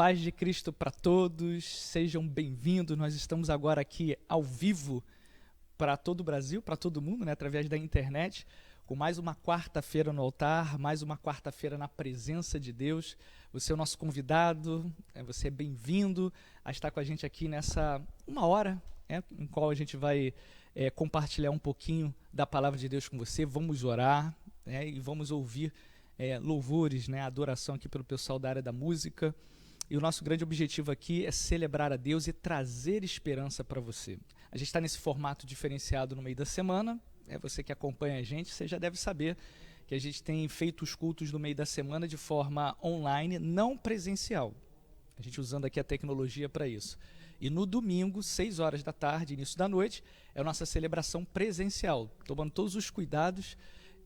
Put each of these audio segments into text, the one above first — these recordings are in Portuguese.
paz de Cristo para todos, sejam bem-vindos. Nós estamos agora aqui ao vivo para todo o Brasil, para todo mundo, né, através da internet, com mais uma quarta-feira no altar, mais uma quarta-feira na presença de Deus. Você é o nosso convidado, você é bem-vindo a estar com a gente aqui nessa uma hora, em qual a gente vai compartilhar um pouquinho da palavra de Deus com você. Vamos orar e vamos ouvir louvores, adoração aqui pelo pessoal da área da música. E o nosso grande objetivo aqui é celebrar a Deus e trazer esperança para você. A gente está nesse formato diferenciado no meio da semana. Você que acompanha a gente, você já deve saber que a gente tem feito os cultos no meio da semana de forma online, não presencial. A gente usando aqui a tecnologia para isso. E no domingo, 6 horas da tarde, início da noite, é a nossa celebração presencial, tomando todos os cuidados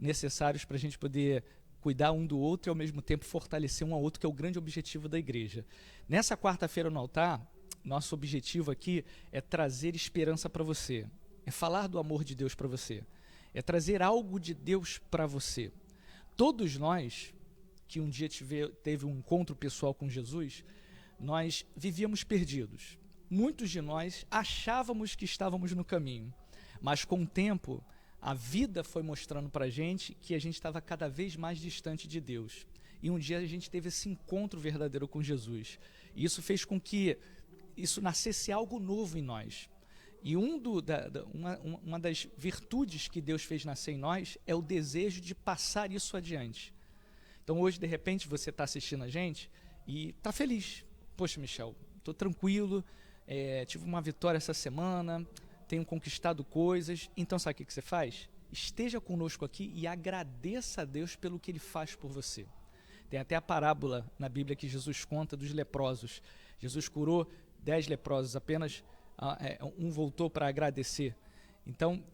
necessários para a gente poder cuidar um do outro e ao mesmo tempo fortalecer um ao outro, que é o grande objetivo da igreja. Nessa quarta-feira no altar, nosso objetivo aqui é trazer esperança para você, é falar do amor de Deus para você, é trazer algo de Deus para você. Todos nós, que um dia teve um encontro pessoal com Jesus, nós vivíamos perdidos. Muitos de nós achávamos que estávamos no caminho, mas com o tempo a vida foi mostrando para a gente que a gente estava cada vez mais distante de Deus. E um dia a gente teve esse encontro verdadeiro com Jesus. E isso fez com que isso nascesse algo novo em nós. E uma das virtudes que Deus fez nascer em nós é o desejo de passar isso adiante. Então hoje, de repente, você está assistindo a gente e está feliz. Poxa, Michel, estou tranquilo, tive uma vitória essa semana, tenho conquistado coisas. Então sabe o que você faz? Esteja conosco aqui e agradeça a Deus pelo que Ele faz por você. Tem até a parábola na Bíblia que Jesus conta dos leprosos. Jesus curou 10 leprosos, apenas um voltou para agradecer. Então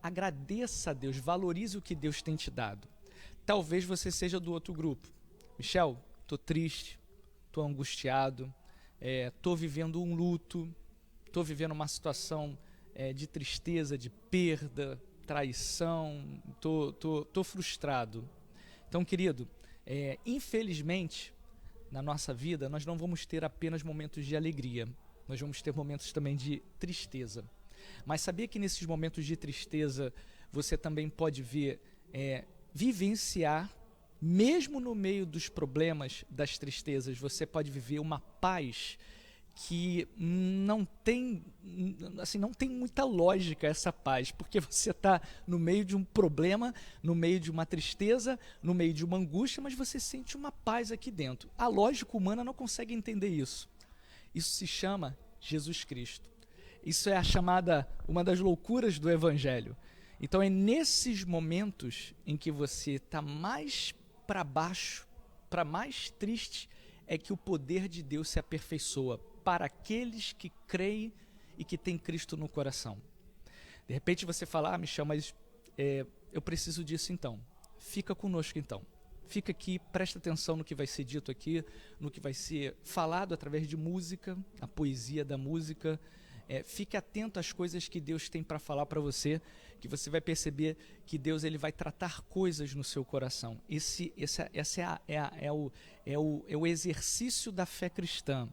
agradeça a Deus, valorize o que Deus tem te dado. Talvez você seja do outro grupo. Michel, estou triste, estou angustiado, estou vivendo um luto, estou vivendo uma situação de tristeza, de perda, traição, tô frustrado. Então, querido, infelizmente, na nossa vida, nós não vamos ter apenas momentos de alegria, nós vamos ter momentos também de tristeza. Mas sabia que nesses momentos de tristeza, você também pode vivenciar, mesmo no meio dos problemas, das tristezas, você pode viver uma paz que não tem muita lógica essa paz, porque você está no meio de um problema, no meio de uma tristeza, no meio de uma angústia, mas você sente uma paz aqui dentro. A lógica humana não consegue entender isso. Isso se chama Jesus Cristo. Isso é uma das loucuras do Evangelho. Então é nesses momentos em que você está mais para baixo, para mais triste, é que o poder de Deus se aperfeiçoa para aqueles que creem e que têm Cristo no coração. De repente você fala, Michel, mas eu preciso disso então. Fica conosco então. Fica aqui, presta atenção no que vai ser dito aqui, no que vai ser falado através de música, a poesia da música. Fique atento às coisas que Deus tem para falar para você, que você vai perceber que Deus ele vai tratar coisas no seu coração. Esse é o exercício da fé cristã.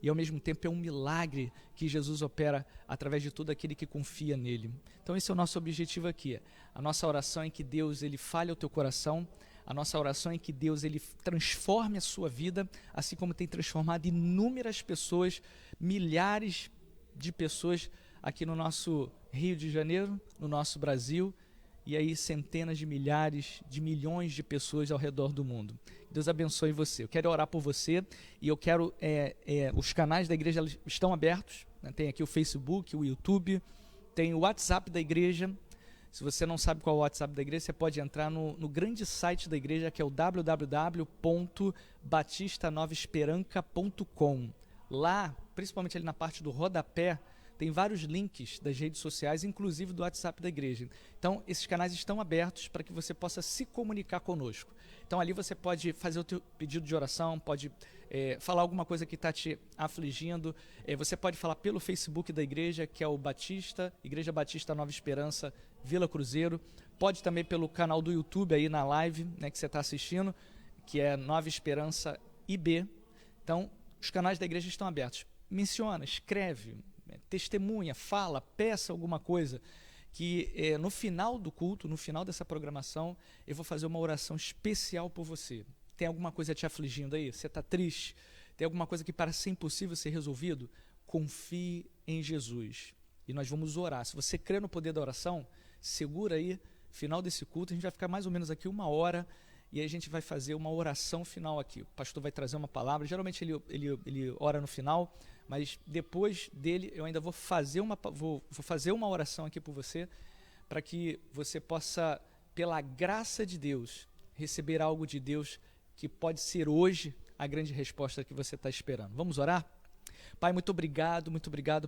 E ao mesmo tempo é um milagre que Jesus opera através de todo aquele que confia nele. Então esse é o nosso objetivo aqui. A nossa oração é que Deus ele fale ao teu coração, a nossa oração é que Deus ele transforme a sua vida, assim como tem transformado inúmeras pessoas, milhares de pessoas aqui no nosso Rio de Janeiro, no nosso Brasil, e aí centenas de milhares, de milhões de pessoas ao redor do mundo. Deus abençoe você. Eu quero orar por você e eu quero, os canais da igreja estão abertos, né? Tem aqui o Facebook, o YouTube, tem o WhatsApp da igreja. Se você não sabe qual é o WhatsApp da igreja, você pode entrar no grande site da igreja, que é o www.batistanovaesperanca.com. Lá, principalmente ali na parte do rodapé, tem vários links das redes sociais, inclusive do WhatsApp da igreja. Então, esses canais estão abertos para que você possa se comunicar conosco. Então, ali você pode fazer o teu pedido de oração, pode falar alguma coisa que está te afligindo. Você pode falar pelo Facebook da igreja, que é o Igreja Batista Nova Esperança, Vila Cruzeiro. Pode também pelo canal do YouTube aí na live, né, que você está assistindo, que é Nova Esperança IB. Então, Os canais da igreja estão abertos. Menciona, escreve, testemunha, fala, peça alguma coisa, que no final do culto, no final dessa programação, eu vou fazer uma oração especial por você. Tem alguma coisa te afligindo aí? Você está triste? Tem alguma coisa que parece ser impossível ser resolvido? Confie em Jesus. E nós vamos orar. Se você crê no poder da oração, segura aí, final desse culto, a gente vai ficar mais ou menos aqui 1 hora, e aí a gente vai fazer uma oração final aqui. O pastor vai trazer uma palavra, geralmente ele ora no final, mas depois dele eu ainda vou fazer uma oração aqui por você, para que você possa, pela graça de Deus, receber algo de Deus que pode ser hoje a grande resposta que você está esperando. Vamos orar? Pai, muito obrigado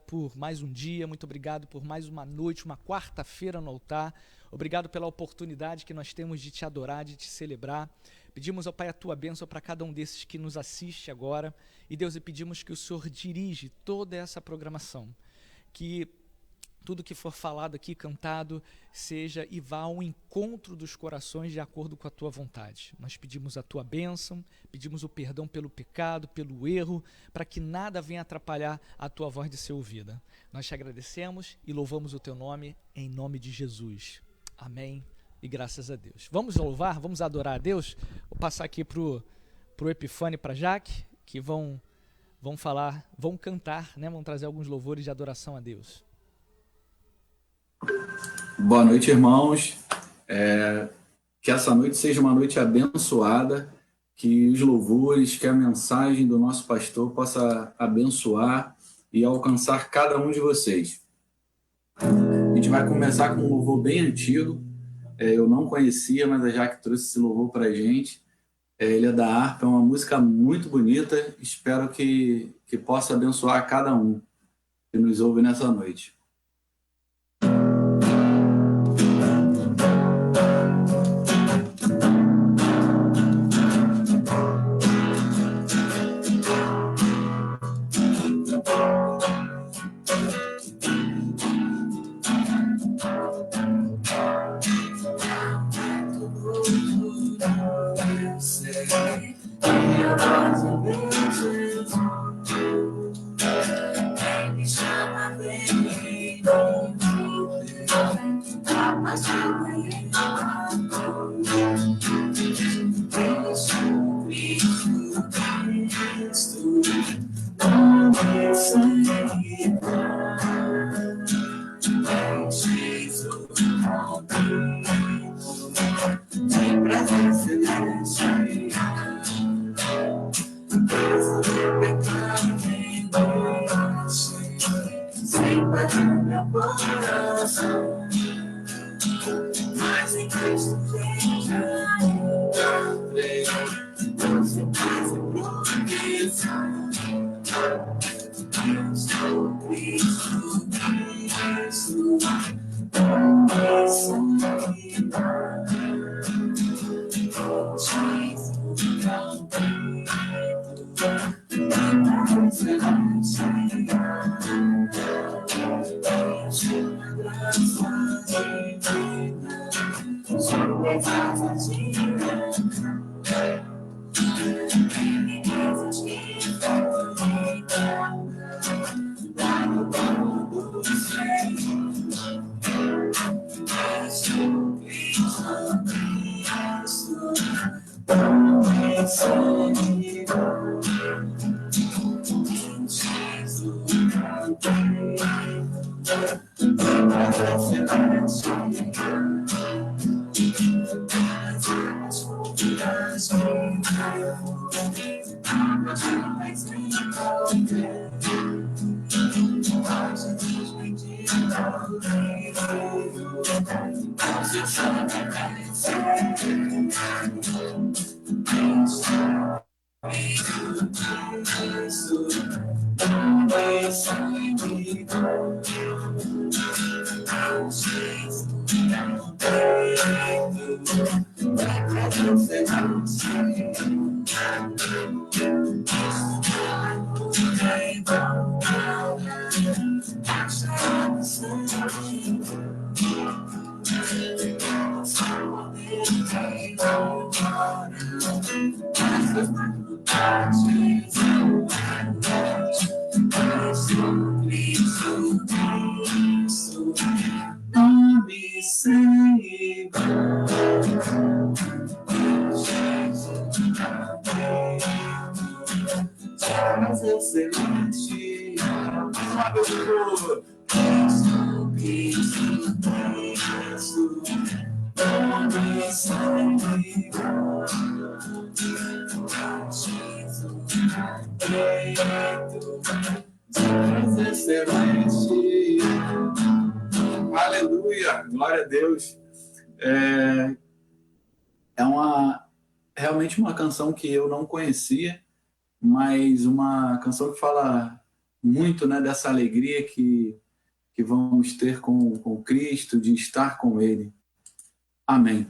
por mais um dia, muito obrigado por mais uma noite, uma quarta-feira no altar. Obrigado pela oportunidade que nós temos de te adorar, de te celebrar. Pedimos, ó Pai, a tua bênção para cada um desses que nos assiste agora. E Deus, e pedimos que o Senhor dirige toda essa programação, que tudo que for falado aqui, cantado, seja e vá ao encontro dos corações de acordo com a tua vontade. Nós pedimos a tua bênção, pedimos o perdão pelo pecado, pelo erro, para que nada venha atrapalhar a tua voz de ser ouvida. Nós te agradecemos e louvamos o teu nome, em nome de Jesus. Amém e graças a Deus. Vamos louvar, vamos adorar a Deus. Vou passar aqui para o Epifânio e para a Jaque, que vão cantar, né? Vão trazer alguns louvores de adoração a Deus. Boa noite, irmãos. Que essa noite seja uma noite abençoada, que os louvores, que a mensagem do nosso pastor possa abençoar e alcançar cada um de vocês. A gente vai começar com um louvor bem antigo, eu não conhecia, mas a Jaque trouxe esse louvor para a gente. Ele é da harpa, é uma música muito bonita, espero que possa abençoar cada um que nos ouve nessa noite. Excelente. Aleluia, glória a Deus. Realmente uma canção que eu não conhecia, mas uma canção que fala muito, né, dessa alegria que vamos ter com Cristo, de estar com Ele. Amém.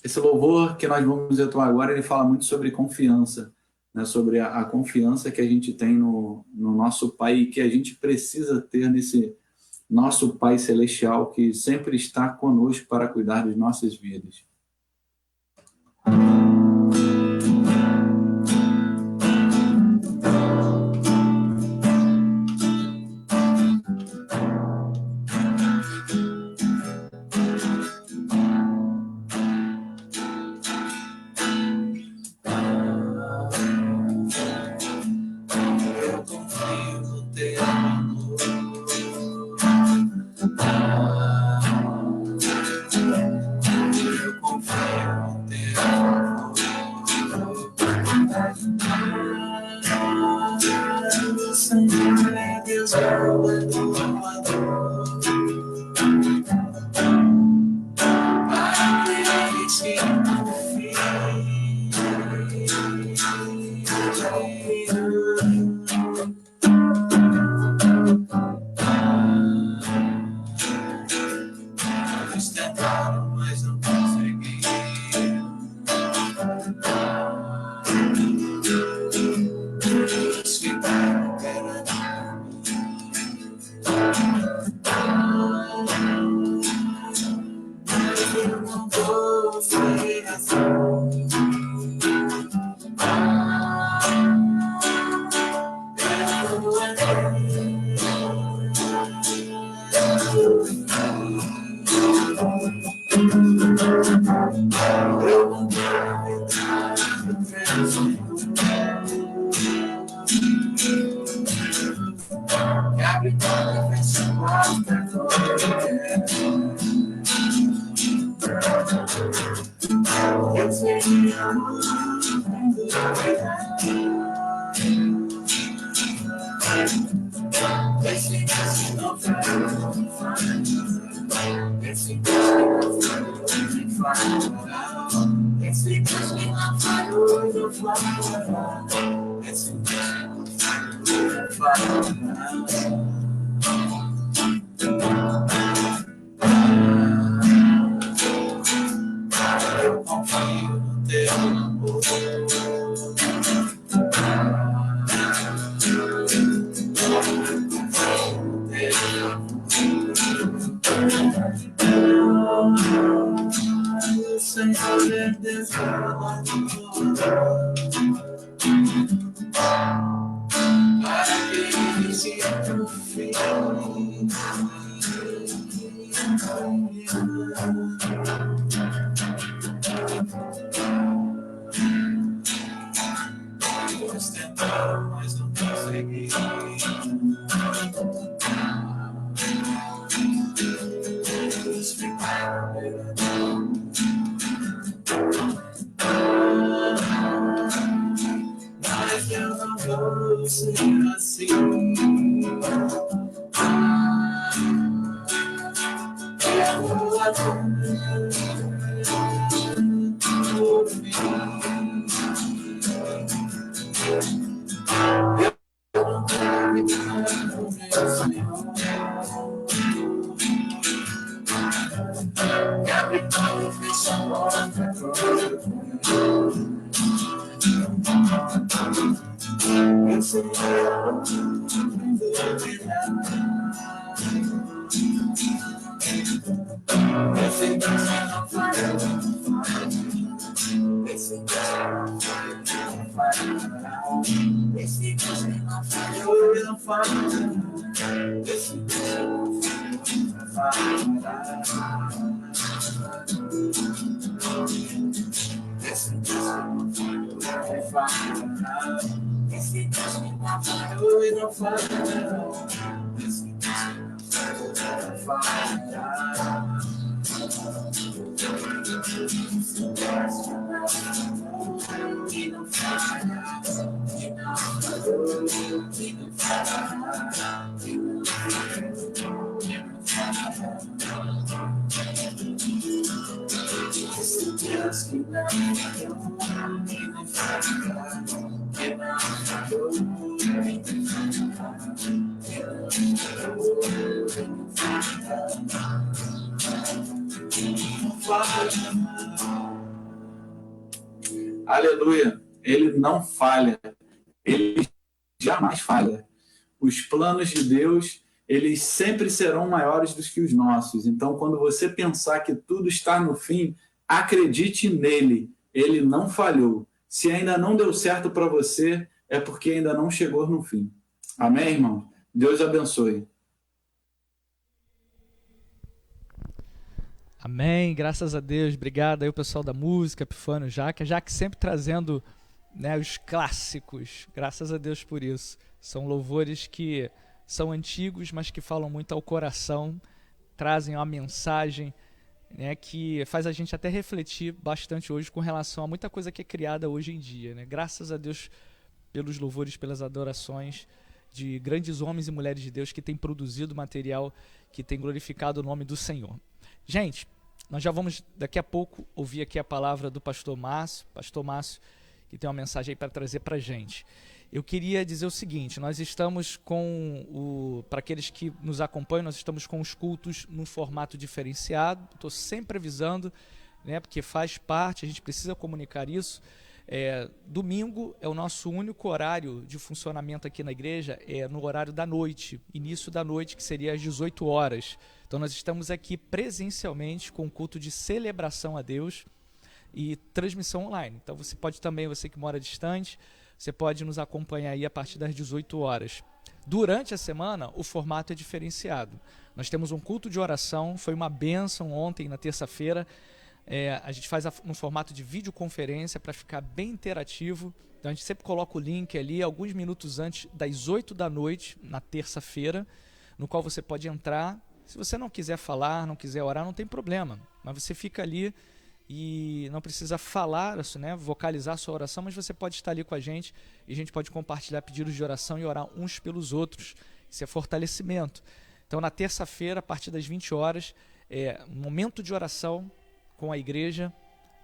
Esse louvor que nós vamos atuar agora, ele fala muito sobre confiança, né, sobre a confiança que a gente tem no nosso Pai e que a gente precisa ter nesse nosso Pai Celestial que sempre está conosco para cuidar de nossas vidas. falhou e não falhará. Esse Deus que não falhará. E não falhará. E não falhou e não falhará. E não falhou e não falhará. Esse Deus que não falhou e não falhará. E não falhou e não falhará. Aleluia, ele não falha, ele jamais falha. Os planos de Deus, eles sempre serão maiores do que os nossos. Então, quando você pensar que tudo está no fim, acredite nele, ele não falhou. Se ainda não deu certo para você, é porque ainda não chegou no fim. Amém, irmão? Deus abençoe. Amém, graças a Deus. Obrigado aí o pessoal da música, Epifânio, Jaque sempre trazendo, né, os clássicos. Graças a Deus por isso. São louvores que são antigos, mas que falam muito ao coração, trazem uma mensagem, né, que faz a gente até refletir bastante hoje com relação a muita coisa que é criada hoje em dia, né? Graças a Deus pelos louvores, pelas adorações de grandes homens e mulheres de Deus que têm produzido material que tem glorificado o nome do Senhor. Gente, nós já vamos daqui a pouco ouvir aqui a palavra do pastor Márcio, que tem uma mensagem aí para trazer para a gente. Eu queria dizer o seguinte, nós estamos para aqueles que nos acompanham, nós estamos com os cultos num formato diferenciado, estou sempre avisando, né, porque faz parte, a gente precisa comunicar isso. Domingo é o nosso único horário de funcionamento aqui na igreja, no horário da noite, início da noite, que seria às 18 horas. Então nós estamos aqui presencialmente com culto de celebração a Deus e transmissão online. Então você pode também, você que mora distante, você pode nos acompanhar aí a partir das 18 horas. Durante a semana, o formato é diferenciado. Nós temos um culto de oração, foi uma bênção ontem, na terça-feira. A gente faz no formato de videoconferência para ficar bem interativo. Então a gente sempre coloca o link ali alguns minutos antes das 8 da noite, na terça-feira, no qual você pode entrar. Se você não quiser falar, não quiser orar, não tem problema. Mas você fica ali e não precisa falar, né, vocalizar a sua oração, mas você pode estar ali com a gente e a gente pode compartilhar pedidos de oração e orar uns pelos outros. Isso é fortalecimento. Então na terça-feira, a partir das 20 horas, um momento de oração com a igreja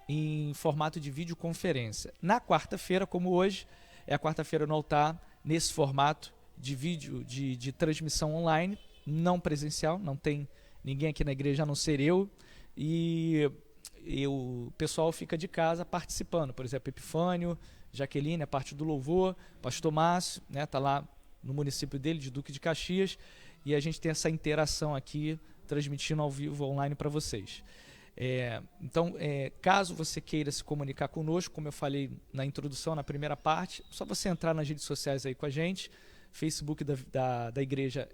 em formato de videoconferência. Na quarta-feira, como hoje, é a quarta-feira no altar, nesse formato de vídeo, de transmissão online, não presencial, não tem ninguém aqui na igreja a não ser eu, e o pessoal fica de casa participando, por exemplo, Epifânio, Jaqueline, a parte do louvor, pastor Márcio, né, tá lá no município dele, de Duque de Caxias, e a gente tem essa interação aqui, transmitindo ao vivo, online para vocês. Então, caso você queira se comunicar conosco, como eu falei na introdução, na primeira parte, só você entrar nas redes sociais aí com a gente, Facebook da igreja,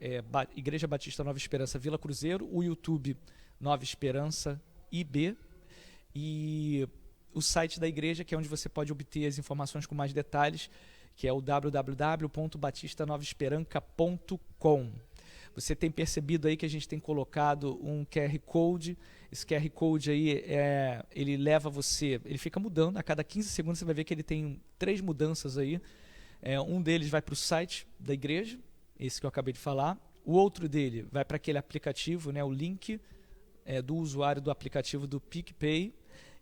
Igreja Batista Nova Esperança Vila Cruzeiro, o YouTube Nova Esperança IB, e o site da igreja, que é onde você pode obter as informações com mais detalhes, que é o www.batistanovesperanca.com. Você tem percebido aí que a gente tem colocado um QR Code. Esse QR Code aí, ele leva você, ele fica mudando, a cada 15 segundos você vai ver que ele tem 3 mudanças aí. Um deles vai para o site da igreja, esse que eu acabei de falar. O outro dele vai para aquele aplicativo, né, o link do usuário do aplicativo do PicPay.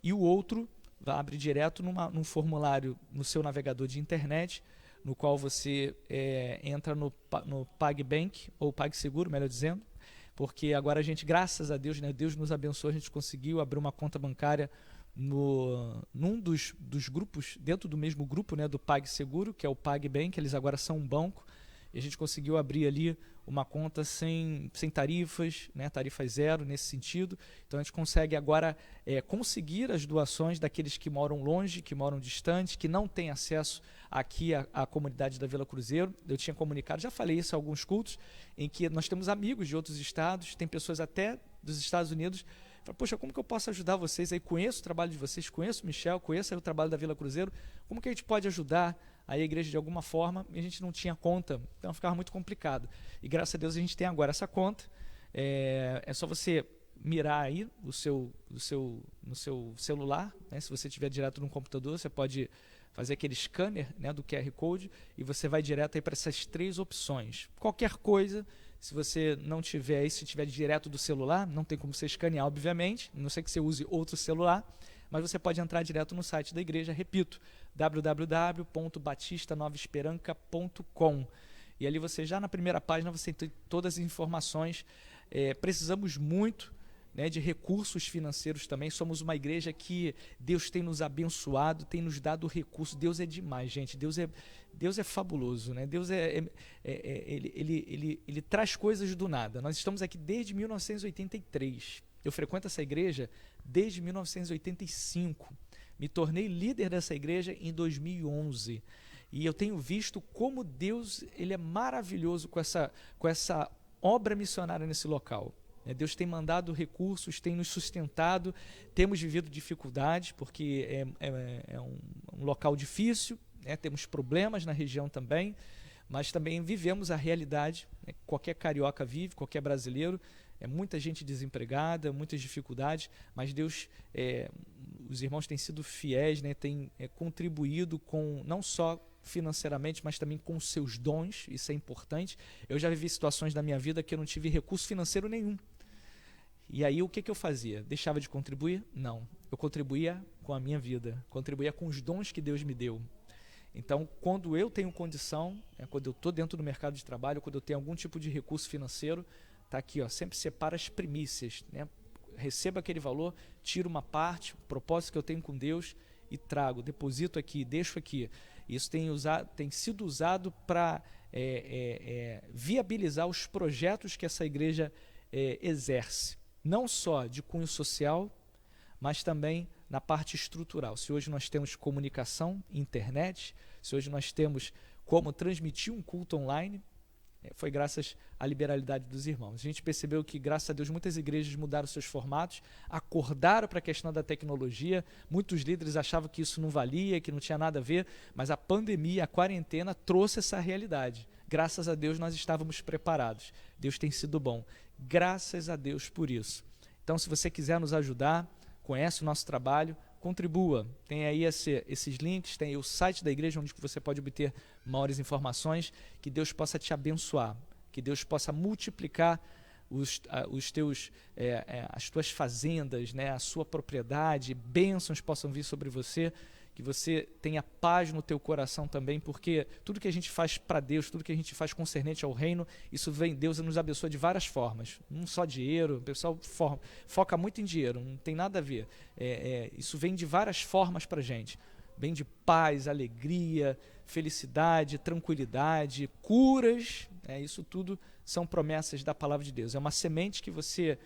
E o outro abre direto num formulário no seu navegador de internet, no qual você entra no PagBank, ou PagSeguro, melhor dizendo, porque agora a gente, graças a Deus, né, Deus nos abençoou, a gente conseguiu abrir uma conta bancária num dos grupos, dentro do mesmo grupo, né, do PagSeguro, que é o PagBank. Eles agora são um banco, e a gente conseguiu abrir ali uma conta sem tarifas, né, tarifa zero nesse sentido. Então a gente consegue agora conseguir as doações daqueles que moram longe, que moram distante, que não têm acesso aqui à comunidade da Vila Cruzeiro. Eu tinha comunicado, já falei isso em alguns cultos, em que nós temos amigos de outros estados, tem pessoas até dos Estados Unidos Fala, poxa, como que eu posso ajudar vocês aí? Conheço o trabalho de vocês, conheço o Michel, conheço aí o trabalho da Vila Cruzeiro. Como que a gente pode ajudar aí a igreja de alguma forma? E a gente não tinha conta, então ficava muito complicado. E graças a Deus a gente tem agora essa conta. É só você mirar aí no seu celular, né? Se você tiver direto no computador, você pode fazer aquele scanner, né, do QR Code e você vai direto aí para essas 3 opções. Qualquer coisa, se você não tiver aí, se tiver direto do celular, não tem como você escanear, obviamente, a não sei que você use outro celular, mas você pode entrar direto no site da igreja, repito, www.batistanovesperanca.com, e ali você já na primeira página você tem todas as informações. Precisamos muito, né, de recursos financeiros também. Somos uma igreja que Deus tem nos abençoado, tem nos dado recursos. Deus é demais, gente. Deus é fabuloso, né? Deus ele traz coisas do nada. Nós estamos aqui desde 1983. Eu frequento essa igreja desde 1985. Me tornei líder dessa igreja em 2011. E eu tenho visto como Deus ele é maravilhoso com essa obra missionária nesse local. Deus tem mandado recursos, tem nos sustentado, temos vivido dificuldades, porque é um local difícil, né? Temos problemas na região também, mas também vivemos a realidade, né? Qualquer carioca vive, qualquer brasileiro, muita gente desempregada, muitas dificuldades, mas Deus, os irmãos têm sido fiéis, né? Têm contribuído com, não só financeiramente, mas também com seus dons, isso é importante. Eu já vivi situações da minha vida que eu não tive recurso financeiro nenhum. E aí o que eu fazia? Deixava de contribuir? Não. Eu contribuía com a minha vida, contribuía com os dons que Deus me deu. Então, quando eu tenho condição, quando eu estou dentro do mercado de trabalho, quando eu tenho algum tipo de recurso financeiro, está aqui, ó, sempre separa as primícias, né? Receba aquele valor, tiro uma parte, o propósito que eu tenho com Deus e trago, deposito aqui, deixo aqui. Isso tem sido usado para viabilizar os projetos que essa igreja exerce, não só de cunho social, mas também na parte estrutural. Se hoje nós temos comunicação, internet, se hoje nós temos como transmitir um culto online, foi graças à liberalidade dos irmãos. A gente percebeu que, graças a Deus, muitas igrejas mudaram seus formatos, acordaram para a questão da tecnologia. Muitos líderes achavam que isso não valia, que não tinha nada a ver, mas a pandemia, a quarentena trouxe essa realidade. Graças a Deus nós estávamos preparados. Deus tem sido bom. Graças a Deus por isso. Então, se você quiser nos ajudar, conhece o nosso trabalho, contribua. Tem aí esses links, tem aí o site da igreja onde você pode obter maiores informações. Que Deus possa te abençoar, que Deus possa multiplicar as tuas fazendas, né, a sua propriedade, bênçãos possam vir sobre você, que você tenha paz no teu coração também, porque tudo que a gente faz para Deus, tudo que a gente faz concernente ao reino, isso vem, Deus nos abençoa de várias formas, não só dinheiro, o pessoal foca muito em dinheiro, não tem nada a ver, isso vem de várias formas para a gente, vem de paz, alegria, felicidade, tranquilidade, curas, isso tudo são promessas da palavra de Deus, é uma semente que você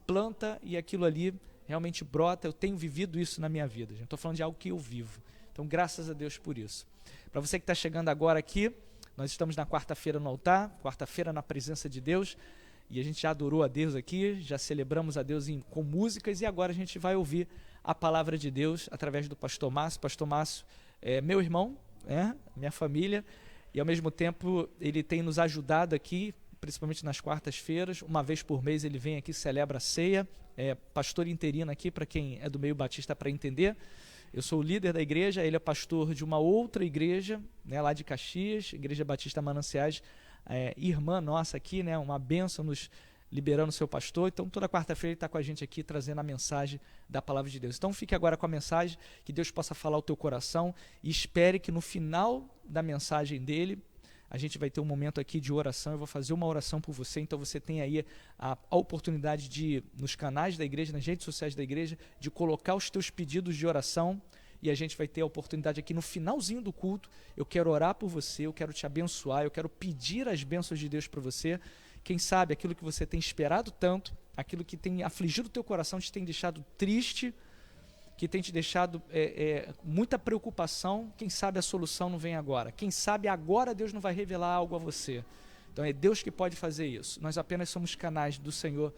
planta e aquilo ali realmente brota. Eu tenho vivido isso na minha vida. Estou falando de algo que eu vivo. Então, graças a Deus por isso. Para você que está chegando agora aqui, nós estamos na quarta-feira no altar, quarta-feira na presença de Deus, e a gente já adorou a Deus aqui, já celebramos a Deus com músicas, e agora a gente vai ouvir a palavra de Deus através do pastor Márcio. Pastor Márcio é meu irmão, minha família, e ao mesmo tempo ele tem nos ajudado aqui, principalmente nas quartas-feiras, uma vez por mês ele vem aqui, celebra a ceia, pastor interino aqui, para quem é do meio batista para entender. Eu sou o líder da igreja, ele é pastor de uma outra igreja, né, lá de Caxias, Igreja Batista Mananciais, irmã nossa aqui, né, uma bênção nos liberando o seu pastor. Então toda quarta-feira ele está com a gente aqui, trazendo a mensagem da palavra de Deus. Então fique agora com a mensagem, que Deus possa falar ao teu coração, e espere que no final da mensagem dele, a gente vai ter um momento aqui de oração. Eu vou fazer uma oração por você, então você tem aí a oportunidade de, nos canais da igreja, nas redes sociais da igreja, de colocar os teus pedidos de oração, e a gente vai ter a oportunidade aqui no finalzinho do culto. Eu quero orar por você, eu quero te abençoar, eu quero pedir as bênçãos de Deus para você. Quem sabe aquilo que você tem esperado tanto, aquilo que tem afligido o teu coração, te tem deixado triste, que tem te deixado muita preocupação, quem sabe a solução não vem agora. Quem sabe agora Deus não vai revelar algo a você. Então é Deus que pode fazer isso. Nós apenas somos canais do Senhor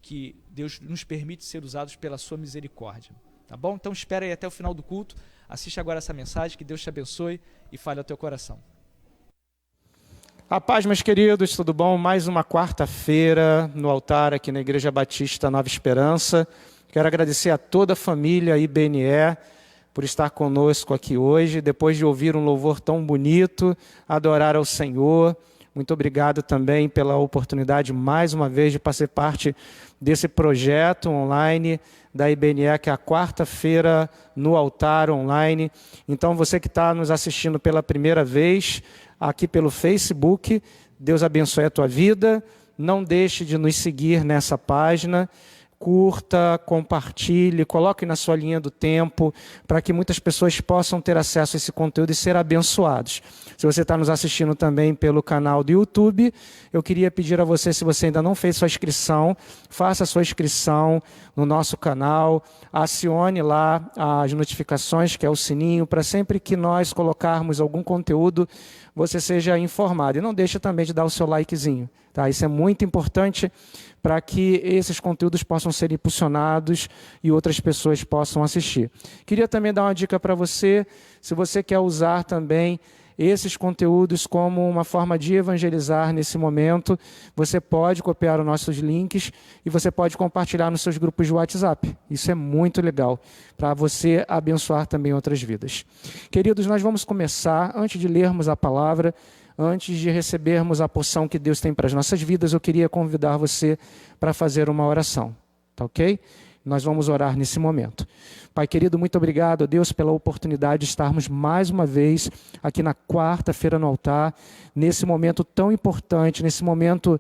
que Deus nos permite ser usados pela sua misericórdia. Tá bom? Então espera aí até o final do culto, assiste agora essa mensagem, que Deus te abençoe e fale ao teu coração. A paz, meus queridos, tudo bom? Mais uma quarta-feira no altar aqui na Igreja Batista Nova Esperança. Quero agradecer a toda a família IBNE por estar conosco aqui hoje, depois de ouvir um louvor tão bonito, adorar ao Senhor. Muito obrigado também pela oportunidade, mais uma vez, de fazer parte desse projeto online da IBNE, que é a quarta-feira no altar online. Então, você que está nos assistindo pela primeira vez, aqui pelo Facebook, Deus abençoe a tua vida. Não deixe de nos seguir nessa página. Curta, compartilhe, coloque na sua linha do tempo, para que muitas pessoas possam ter acesso a esse conteúdo e ser abençoados. Se você está nos assistindo também pelo canal do YouTube, eu queria pedir a você, se você ainda não fez sua inscrição, faça a sua inscrição no nosso canal, acione lá as notificações, que é o sininho, para sempre que nós colocarmos algum conteúdo, você seja informado. E não deixe também de dar o seu likezinho, tá? Isso é muito importante para que esses conteúdos possam ser impulsionados e outras pessoas possam assistir. Queria também dar uma dica para você, se você quer usar também esses conteúdos como uma forma de evangelizar nesse momento, você pode copiar os nossos links e você pode compartilhar nos seus grupos de WhatsApp. Isso é muito legal, para você abençoar também outras vidas. Queridos, nós vamos começar, antes de lermos a palavra, antes de recebermos a porção que Deus tem para as nossas vidas, eu queria convidar você para fazer uma oração, tá ok? Nós vamos orar nesse momento. Pai querido, muito obrigado, Deus, pela oportunidade de estarmos mais uma vez aqui na quarta-feira no altar, nesse momento tão importante, nesse momento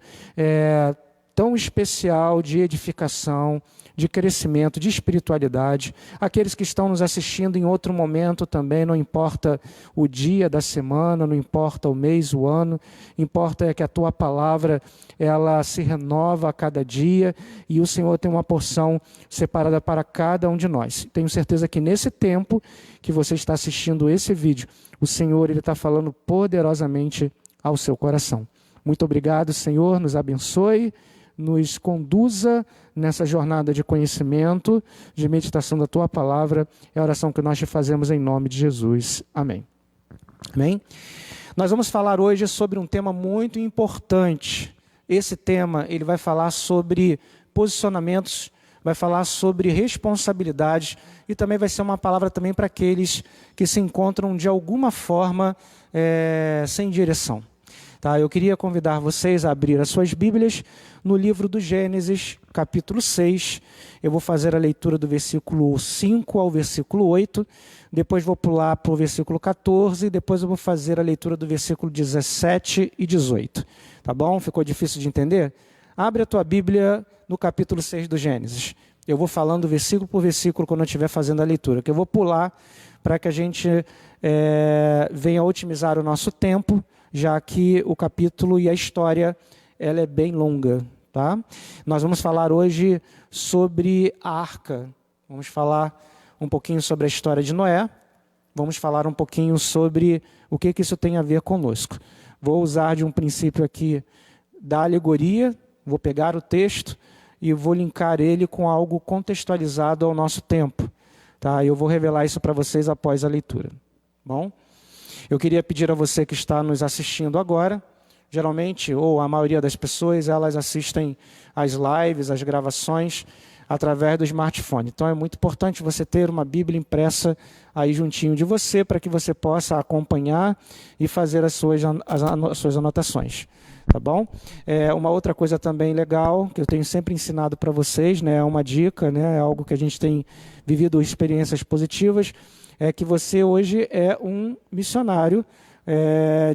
tão especial de edificação, de crescimento, de espiritualidade. Aqueles que estão nos assistindo em outro momento também, não importa o dia da semana, não importa o mês, o ano, importa é que a tua palavra, ela se renova a cada dia e o Senhor tem uma porção separada para cada um de nós. Tenho certeza que nesse tempo que você está assistindo esse vídeo, o Senhor ele está falando poderosamente ao seu coração. Muito obrigado, Senhor, nos abençoe, nos conduza nessa jornada de conhecimento, de meditação da Tua Palavra. É a oração que nós te fazemos em nome de Jesus. Amém. Amém? Nós vamos falar hoje sobre um tema muito importante. Esse tema, ele vai falar sobre posicionamentos, vai falar sobre responsabilidades e também vai ser uma palavra também para aqueles que se encontram de alguma forma sem direção. Tá, eu queria convidar vocês a abrir as suas Bíblias no livro do Gênesis, capítulo 6. Eu vou fazer a leitura do versículo 5 ao versículo 8. Depois vou pular para o versículo 14. Depois eu vou fazer a leitura do versículo 17 e 18. Tá bom? Ficou difícil de entender? Abre a tua Bíblia no capítulo 6 do Gênesis. Eu vou falando versículo por versículo quando eu estiver fazendo a leitura, que eu vou pular para que a gente venha otimizar o nosso tempo, já que o capítulo e a história ela é bem longa. Tá? Nós vamos falar hoje sobre a arca. Vamos falar um pouquinho sobre a história de Noé. Vamos falar um pouquinho sobre o que isso tem a ver conosco. Vou usar de um princípio aqui da alegoria, vou pegar o texto e vou linkar ele com algo contextualizado ao nosso tempo. Tá? Eu vou revelar isso para vocês após a leitura. Bom? Eu queria pedir a você que está nos assistindo agora, geralmente, ou a maioria das pessoas, elas assistem às lives, às gravações, através do smartphone. Então é muito importante você ter uma Bíblia impressa aí juntinho de você, para que você possa acompanhar e fazer as suas anotações. Tá bom? Uma outra coisa também legal, que eu tenho sempre ensinado para vocês, né, é uma dica, né, é algo que a gente tem vivido experiências positivas, é que você hoje é um missionário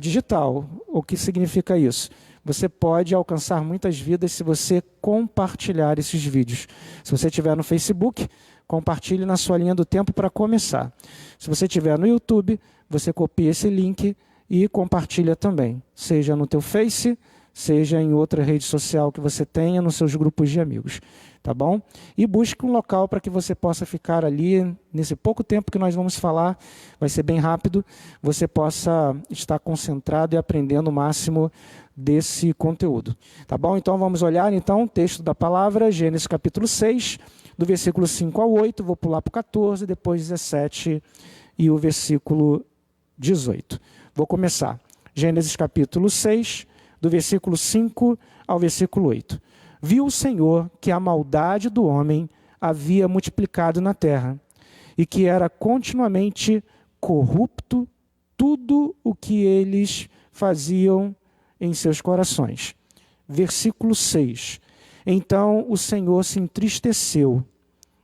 digital. O que significa isso? Você pode alcançar muitas vidas se você compartilhar esses vídeos. Se você estiver no Facebook, compartilhe na sua linha do tempo para começar. Se você estiver no YouTube, você copia esse link e compartilha também. Seja no teu Face, seja em outra rede social que você tenha, nos seus grupos de amigos, tá bom? E busque um local para que você possa ficar ali, nesse pouco tempo que nós vamos falar, vai ser bem rápido, você possa estar concentrado e aprendendo o máximo desse conteúdo, tá bom? Então vamos olhar então o texto da palavra, Gênesis capítulo 6, do versículo 5 ao 8, vou pular para o 14, depois 17 e o versículo 18. Vou começar. Gênesis capítulo 6, do versículo 5 ao versículo 8. Viu o Senhor que a maldade do homem havia multiplicado na terra, e que era continuamente corrupto tudo o que eles faziam em seus corações. Versículo 6. Então o Senhor se entristeceu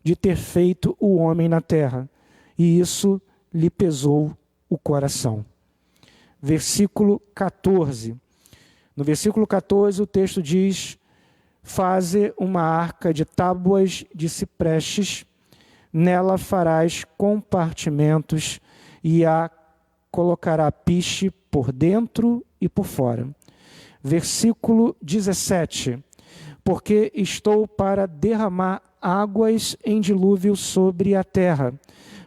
de ter feito o homem na terra, e isso lhe pesou o coração. Versículo 14. No versículo 14 o texto diz: faze uma arca de tábuas de ciprestes, nela farás compartimentos e a colocará piche por dentro e por fora. Versículo 17. Porque estou para derramar águas em dilúvio sobre a terra,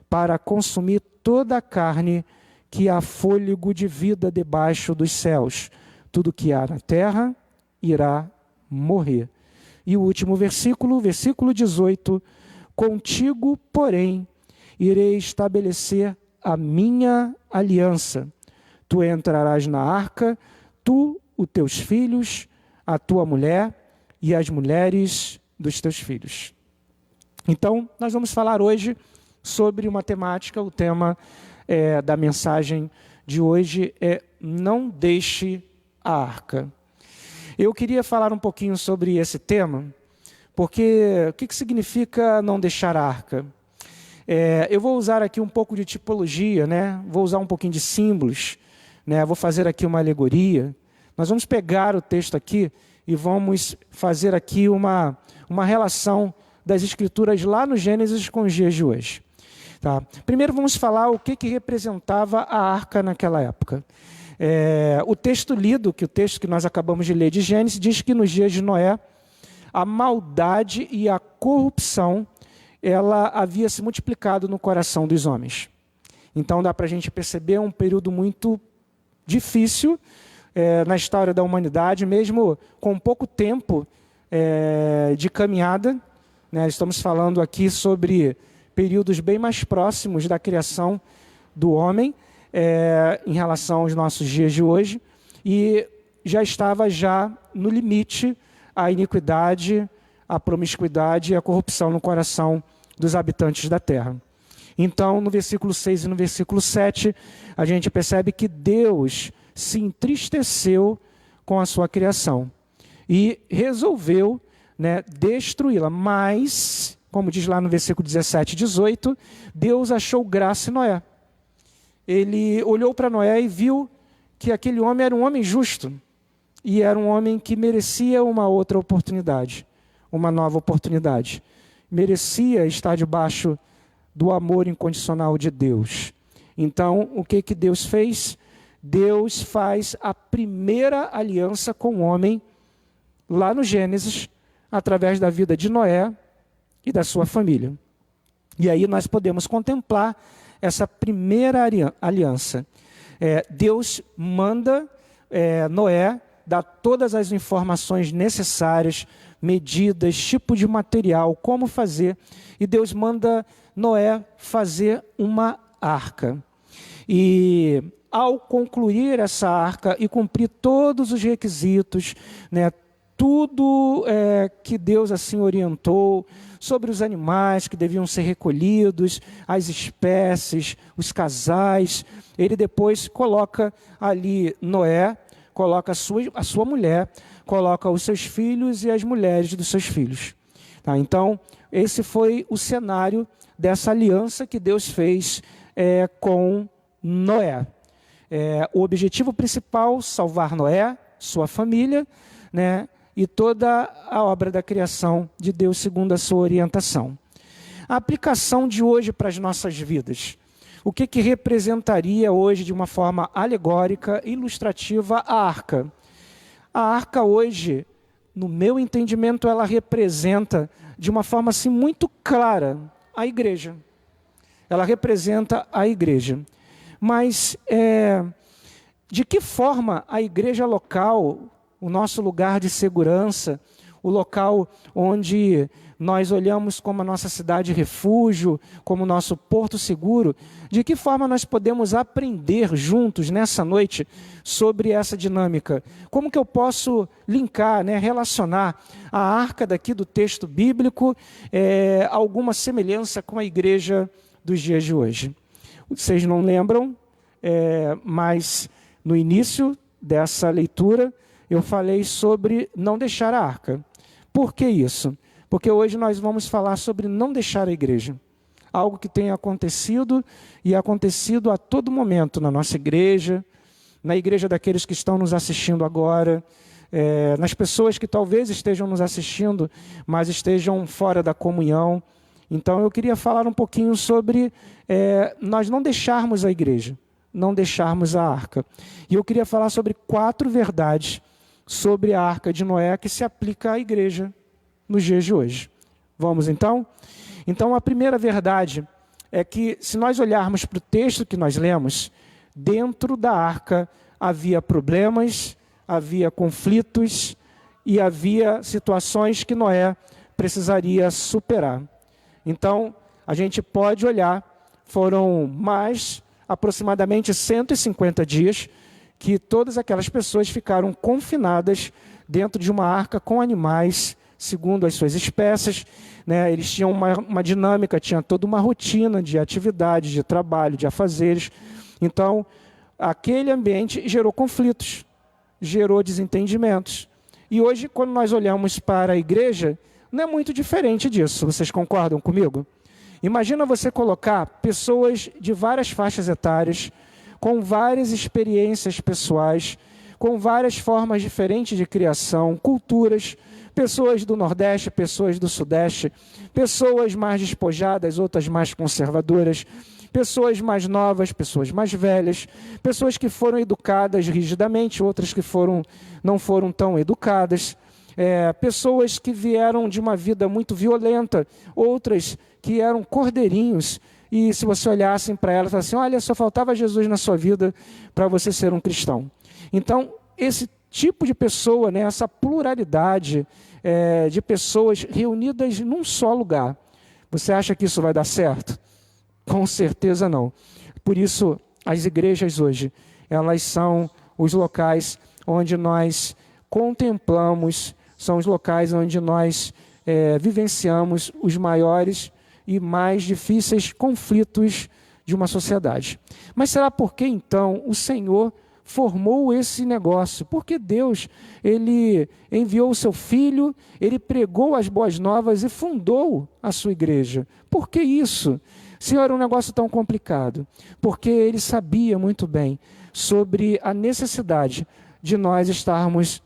para consumir toda a carne que há fôlego de vida debaixo dos céus. Tudo que há na terra irá morrer. E o último versículo, versículo 18. Contigo, porém, irei estabelecer a minha aliança. Tu entrarás na arca, tu, os teus filhos, a tua mulher e as mulheres dos teus filhos. Então, nós vamos falar hoje sobre uma temática, o tema da mensagem de hoje é não deixe a arca. Eu queria falar um pouquinho sobre esse tema, porque o que significa não deixar a arca? Eu vou usar aqui um pouco de tipologia, né? Vou usar um pouquinho de símbolos, né? Vou fazer aqui uma alegoria. Nós vamos pegar o texto aqui e vamos fazer aqui uma relação das Escrituras lá no Gênesis com os dias de hoje. Tá? Primeiro vamos falar o que representava a arca naquela época. O texto lido, o texto que nós acabamos de ler de Gênesis, diz que nos dias de Noé, a maldade e a corrupção, ela havia se multiplicado no coração dos homens. Então dá para a gente perceber um período muito difícil na história da humanidade, mesmo com pouco tempo de caminhada, né? Estamos falando aqui sobre períodos bem mais próximos da criação do homem, em relação aos nossos dias de hoje, e já estava no limite a iniquidade, a promiscuidade e a corrupção no coração dos habitantes da terra. Então, no versículo 6 e no versículo 7, a gente percebe que Deus se entristeceu com a sua criação e resolveu, né, destruí-la. Mas, como diz lá no versículo 17 e 18, Deus achou graça em Noé. Ele olhou para Noé e viu que aquele homem era um homem justo e era um homem que merecia uma outra oportunidade, uma nova oportunidade. Merecia estar debaixo do amor incondicional de Deus. Então, o que Deus fez? Deus faz a primeira aliança com o homem lá no Gênesis, através da vida de Noé e da sua família. E aí nós podemos contemplar essa primeira aliança. Deus manda Noé dar todas as informações necessárias, medidas, tipo de material, como fazer. E Deus manda Noé fazer uma arca. E ao concluir essa arca e cumprir todos os requisitos, né, tudo que Deus assim orientou sobre os animais que deviam ser recolhidos, as espécies, os casais, ele depois coloca ali Noé, coloca a sua mulher, coloca os seus filhos e as mulheres dos seus filhos. Tá? Então, esse foi o cenário dessa aliança que Deus fez com Noé. O objetivo principal, salvar Noé, sua família, né, e toda a obra da criação de Deus segundo a sua orientação. A aplicação de hoje para as nossas vidas. O que representaria hoje de uma forma alegórica, ilustrativa, a arca? A arca hoje, no meu entendimento, ela representa de uma forma assim muito clara a igreja. Ela representa a igreja. Mas de que forma a igreja local, o nosso lugar de segurança, o local onde nós olhamos como a nossa cidade refúgio, como o nosso porto seguro, de que forma nós podemos aprender juntos nessa noite sobre essa dinâmica? Como que eu posso linkar, relacionar a arca daqui do texto bíblico alguma semelhança com a igreja dos dias de hoje? Vocês não lembram, mas no início dessa leitura eu falei sobre não deixar a arca. Por que isso? Porque hoje nós vamos falar sobre não deixar a igreja. Algo que tem acontecido e acontecido a todo momento na nossa igreja, na igreja daqueles que estão nos assistindo agora, nas pessoas que talvez estejam nos assistindo, mas estejam fora da comunhão. Então eu queria falar um pouquinho sobre nós não deixarmos a igreja, não deixarmos a arca. E eu queria falar sobre 4 verdades sobre a arca de Noé que se aplica à igreja nos dias de hoje. Vamos então? Então a primeira verdade é que se nós olharmos para o texto que nós lemos, dentro da arca havia problemas, havia conflitos e havia situações que Noé precisaria superar. Então a gente pode olhar, foram mais aproximadamente 150 dias que todas aquelas pessoas ficaram confinadas dentro de uma arca com animais, segundo as suas espécies. Eles tinham uma dinâmica, tinha toda uma rotina de atividades, de trabalho, de afazeres. Então, aquele ambiente gerou conflitos, gerou desentendimentos. E hoje, quando nós olhamos para a igreja, não é muito diferente disso. Vocês concordam comigo? Imagina você colocar pessoas de várias faixas etárias, com várias experiências pessoais, com várias formas diferentes de criação, culturas, pessoas do Nordeste, pessoas do Sudeste, pessoas mais despojadas, outras mais conservadoras, pessoas mais novas, pessoas mais velhas, pessoas que foram educadas rigidamente, outras que não foram tão educadas, pessoas que vieram de uma vida muito violenta, outras que eram cordeirinhos, e se você olhassem para ela e falasse assim, olha, só faltava Jesus na sua vida para você ser um cristão. Então, esse tipo de pessoa, essa pluralidade de pessoas reunidas num só lugar, você acha que isso vai dar certo? Com certeza não. Por isso, as igrejas hoje, elas são os locais onde nós contemplamos, são os locais onde nós vivenciamos os maiores e mais difíceis conflitos de uma sociedade. Mas será por que então o Senhor formou esse negócio? Porque Deus, Ele enviou o seu Filho, Ele pregou as boas novas e fundou a sua igreja. Por que isso? Se era um negócio tão complicado? Porque Ele sabia muito bem sobre a necessidade de nós estarmos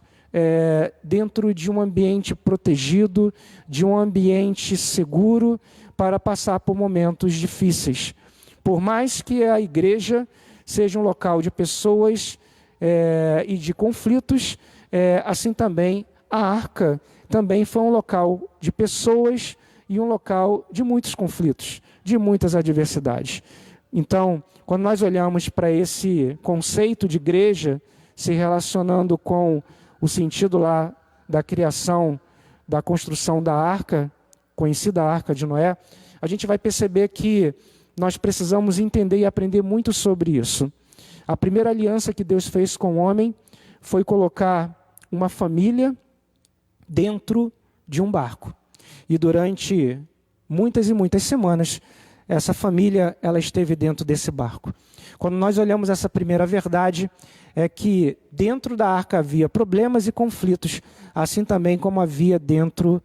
dentro de um ambiente protegido, de um ambiente seguro, para passar por momentos difíceis. Por mais que a igreja seja um local de pessoas e de conflitos, assim também a arca também foi um local de pessoas e um local de muitos conflitos, de muitas adversidades. Então, quando nós olhamos para esse conceito de igreja, se relacionando com o sentido lá da criação, da construção da arca, conhecida Arca de Noé, a gente vai perceber que nós precisamos entender e aprender muito sobre isso. A primeira aliança que Deus fez com o homem foi colocar uma família dentro de um barco. E durante muitas e muitas semanas, essa família ela esteve dentro desse barco. Quando nós olhamos essa primeira verdade, é que dentro da arca havia problemas e conflitos, assim também como havia dentro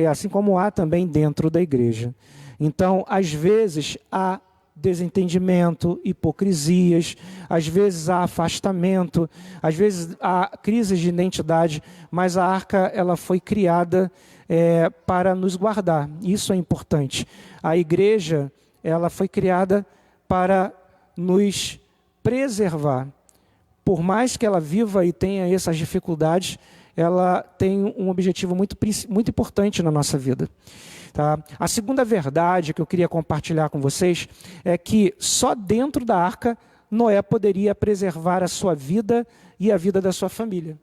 assim como há também dentro da igreja. Então, às vezes, há desentendimento, hipocrisias, às vezes há afastamento, às vezes há crises de identidade, mas a arca ela foi criada para nos guardar. Isso é importante. A igreja ela foi criada para nos preservar, por mais que ela viva e tenha essas dificuldades, ela tem um objetivo muito importante na nossa vida. Tá? A segunda verdade que eu queria compartilhar com vocês é que só dentro da arca Noé poderia preservar a sua vida e a vida da sua família.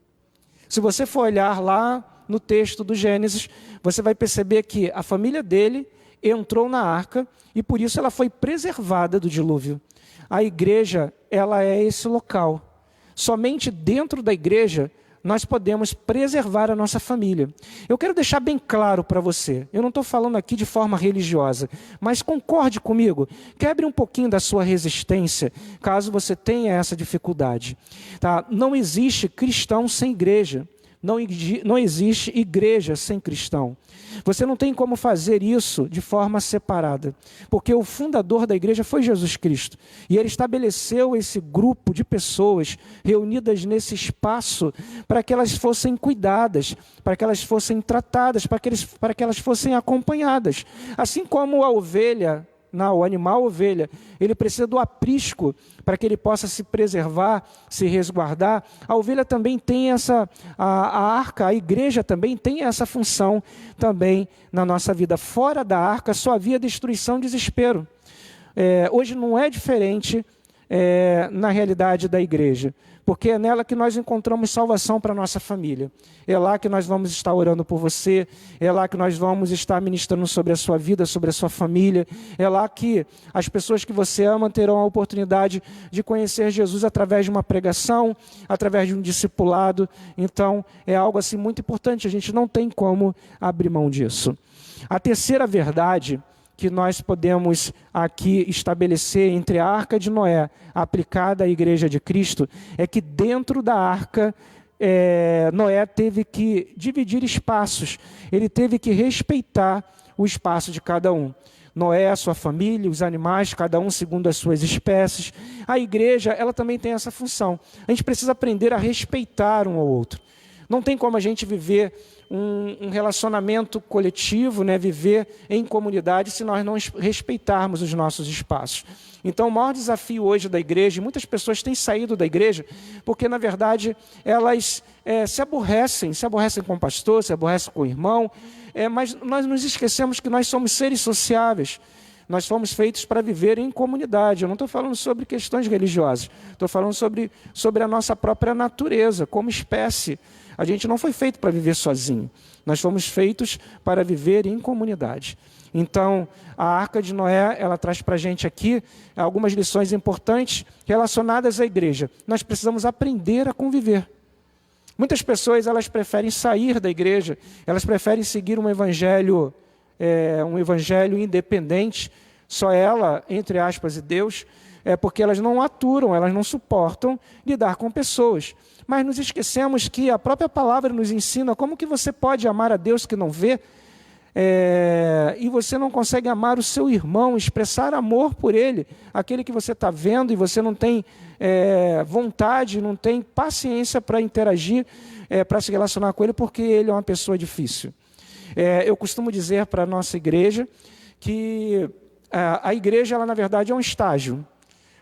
Se você for olhar lá no texto do Gênesis, você vai perceber que a família dele entrou na arca e por isso ela foi preservada do dilúvio. A igreja, ela é esse local. Somente dentro da igreja nós podemos preservar a nossa família. Eu quero deixar bem claro para você, eu não estou falando aqui de forma religiosa, mas concorde comigo, quebre um pouquinho da sua resistência, caso você tenha essa dificuldade. Tá? Não existe cristão sem igreja. Não existe igreja sem cristão. Você não tem como fazer isso de forma separada, porque o fundador da igreja foi Jesus Cristo. E ele estabeleceu esse grupo de pessoas reunidas nesse espaço para que elas fossem cuidadas, para que elas fossem tratadas, para que elas fossem acompanhadas. Assim como a ovelha, o animal ovelha, ele precisa do aprisco para que ele possa se preservar, se resguardar. A ovelha também tem a arca, a igreja também tem essa função também na nossa vida. Fora da arca só havia destruição e desespero. Hoje não é diferente na realidade da igreja, porque é nela que nós encontramos salvação para a nossa família. É lá que nós vamos estar orando por você, é lá que nós vamos estar ministrando sobre a sua vida, sobre a sua família, é lá que as pessoas que você ama terão a oportunidade de conhecer Jesus através de uma pregação, através de um discipulado. Então, é algo assim muito importante, a gente não tem como abrir mão disso. A terceira verdade que nós podemos aqui estabelecer entre a arca de Noé aplicada à igreja de Cristo é que dentro da arca Noé teve que dividir espaços, ele teve que respeitar o espaço de cada um. Noé, a sua família, os animais, cada um segundo as suas espécies. A igreja, ela também tem essa função. A gente precisa aprender a respeitar um ao outro. Não tem como a gente viver um relacionamento coletivo, viver em comunidade, se nós não respeitarmos os nossos espaços. Então, o maior desafio hoje da igreja, e muitas pessoas têm saído da igreja, porque, na verdade, elas se aborrecem com o pastor, se aborrecem com o irmão, mas nós nos esquecemos que nós somos seres sociáveis. Nós fomos feitos para viver em comunidade. Eu não estou falando sobre questões religiosas, estou falando sobre a nossa própria natureza, como espécie. A gente não foi feito para viver sozinho. Nós fomos feitos para viver em comunidade. Então, a Arca de Noé, ela traz para a gente aqui algumas lições importantes relacionadas à igreja. Nós precisamos aprender a conviver. Muitas pessoas, elas preferem sair da igreja, elas preferem seguir um evangelho independente, só ela, entre aspas, e Deus, porque elas não aturam, elas não suportam lidar com pessoas. Mas nos esquecemos que a própria palavra nos ensina como que você pode amar a Deus que não vê, e você não consegue amar o seu irmão, expressar amor por ele, aquele que você está vendo e você não tem vontade, não tem paciência para interagir, para se relacionar com ele, porque ele é uma pessoa difícil. Eu costumo dizer para a nossa igreja que a igreja, ela na verdade é um estágio.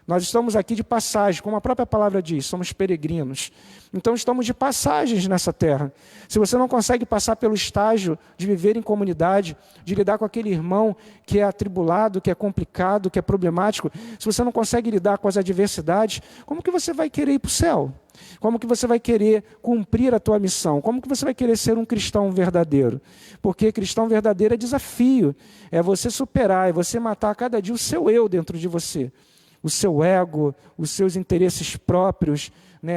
Nós estamos aqui de passagem, como a própria palavra diz, somos peregrinos. Então estamos de passagens nessa terra. Se você não consegue passar pelo estágio de viver em comunidade, de lidar com aquele irmão que é atribulado, que é complicado, que é problemático, se você não consegue lidar com as adversidades, como que você vai querer ir para o céu? Como que você vai querer cumprir a tua missão? Como que você vai querer ser um cristão verdadeiro? Porque cristão verdadeiro é desafio, é você superar, é você matar a cada dia o seu eu dentro de você. O seu ego, os seus interesses próprios,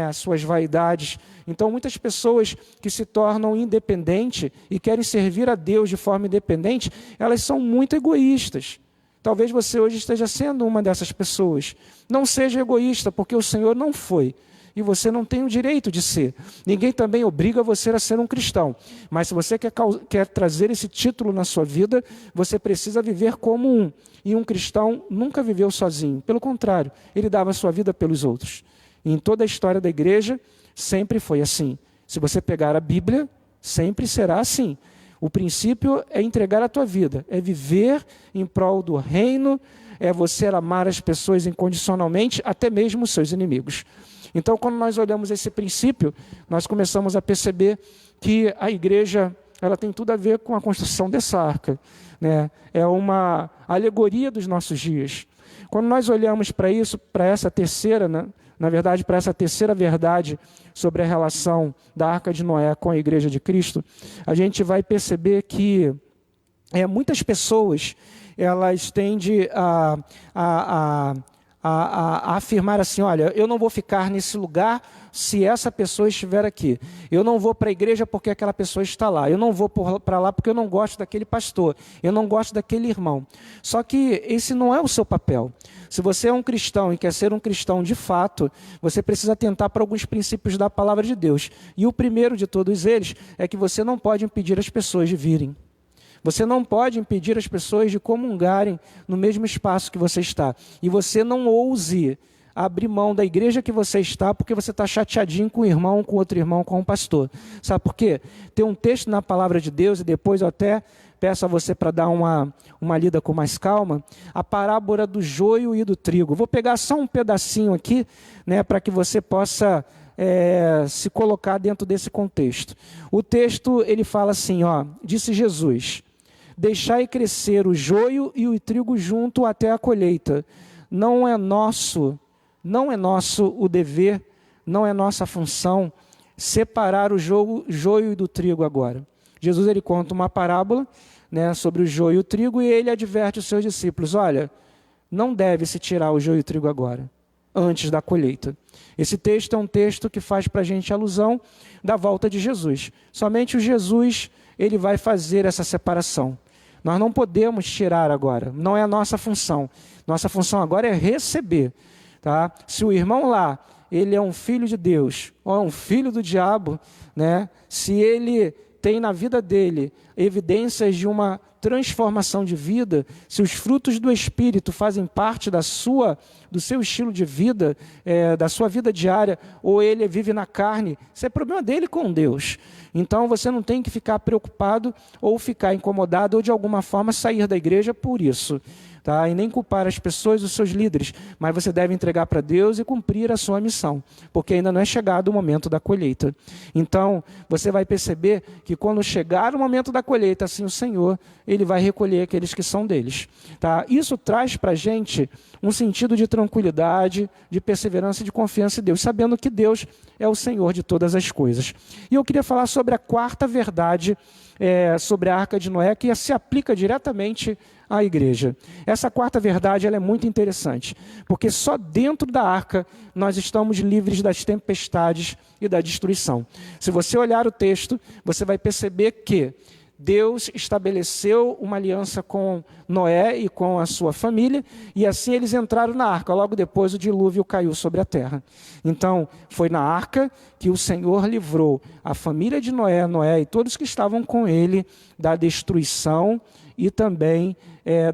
as suas vaidades. Então, muitas pessoas que se tornam independentes e querem servir a Deus de forma independente, elas são muito egoístas. Talvez você hoje esteja sendo uma dessas pessoas. Não seja egoísta, porque o Senhor não foi. E você não tem o direito de ser. Ninguém também obriga você a ser um cristão. Mas se você quer trazer esse título na sua vida, você precisa viver como um. E um cristão nunca viveu sozinho. Pelo contrário, ele dava a sua vida pelos outros. E em toda a história da igreja, sempre foi assim. Se você pegar a Bíblia, sempre será assim. O princípio é entregar a tua vida, é viver em prol do reino, é você amar as pessoas incondicionalmente, até mesmo os seus inimigos. Então, quando nós olhamos esse princípio, nós começamos a perceber que a igreja, ela tem tudo a ver com a construção dessa arca, né? É uma alegoria dos nossos dias. Quando nós olhamos para isso, para essa terceira, né? Na verdade, para essa terceira verdade sobre a relação da Arca de Noé com a Igreja de Cristo, a gente vai perceber que muitas pessoas, elas tendem a afirmar assim, olha, eu não vou ficar nesse lugar se essa pessoa estiver aqui. Eu não vou para a igreja porque aquela pessoa está lá. Eu não vou para lá porque eu não gosto daquele pastor. Eu não gosto daquele irmão. Só que esse não é o seu papel. Se você é um cristão e quer ser um cristão de fato, você precisa atentar para alguns princípios da palavra de Deus. E o primeiro de todos eles é que você não pode impedir as pessoas de virem. Você não pode impedir as pessoas de comungarem no mesmo espaço que você está. E você não ouse abrir mão da igreja que você está porque você está chateadinho com o irmão, com outro irmão, com o pastor. Sabe por quê? Tem um texto na palavra de Deus, e depois eu até peço a você para dar uma lida com mais calma, a parábola do joio e do trigo. Vou pegar só um pedacinho aqui, né, para que você possa se colocar dentro desse contexto. O texto, ele fala assim, disse Jesus: deixai crescer o joio e o trigo junto até a colheita. Não é nosso o dever, não é nossa função separar o joio do trigo agora. Jesus, ele conta uma parábola, né, sobre o joio e o trigo, e ele adverte os seus discípulos: olha, não deve-se tirar o joio e o trigo agora, antes da colheita. Esse texto é um texto que faz para a gente alusão da volta de Jesus. Somente o Jesus, ele vai fazer essa separação. Nós não podemos tirar agora, não é a nossa função. Nossa função agora é receber. Tá? Se o irmão lá, ele é um filho de Deus, ou é um filho do diabo, né? Se ele tem na vida dele evidências de uma transformação de vida, se os frutos do Espírito fazem parte do seu estilo de vida, da sua vida diária, ou ele vive na carne, isso é problema dele com Deus. Então você não tem que ficar preocupado ou ficar incomodado ou de alguma forma sair da igreja por isso. Tá? E nem culpar as pessoas, os seus líderes, mas você deve entregar para Deus e cumprir a sua missão, porque ainda não é chegado o momento da colheita. Então, você vai perceber que quando chegar o momento da colheita, assim o Senhor, ele vai recolher aqueles que são deles. Tá? Isso traz para a gente um sentido de tranquilidade, de perseverança e de confiança em Deus, sabendo que Deus é o Senhor de todas as coisas. E eu queria falar sobre a quarta verdade, sobre a Arca de Noé, que se aplica diretamente à igreja. Essa quarta verdade, ela é muito interessante, porque só dentro da arca nós estamos livres das tempestades e da destruição. Se você olhar o texto, você vai perceber que Deus estabeleceu uma aliança com Noé e com a sua família, e assim eles entraram na arca. Logo depois o dilúvio caiu sobre a terra. Então, foi na arca que o Senhor livrou a família de Noé e todos que estavam com ele da destruição e também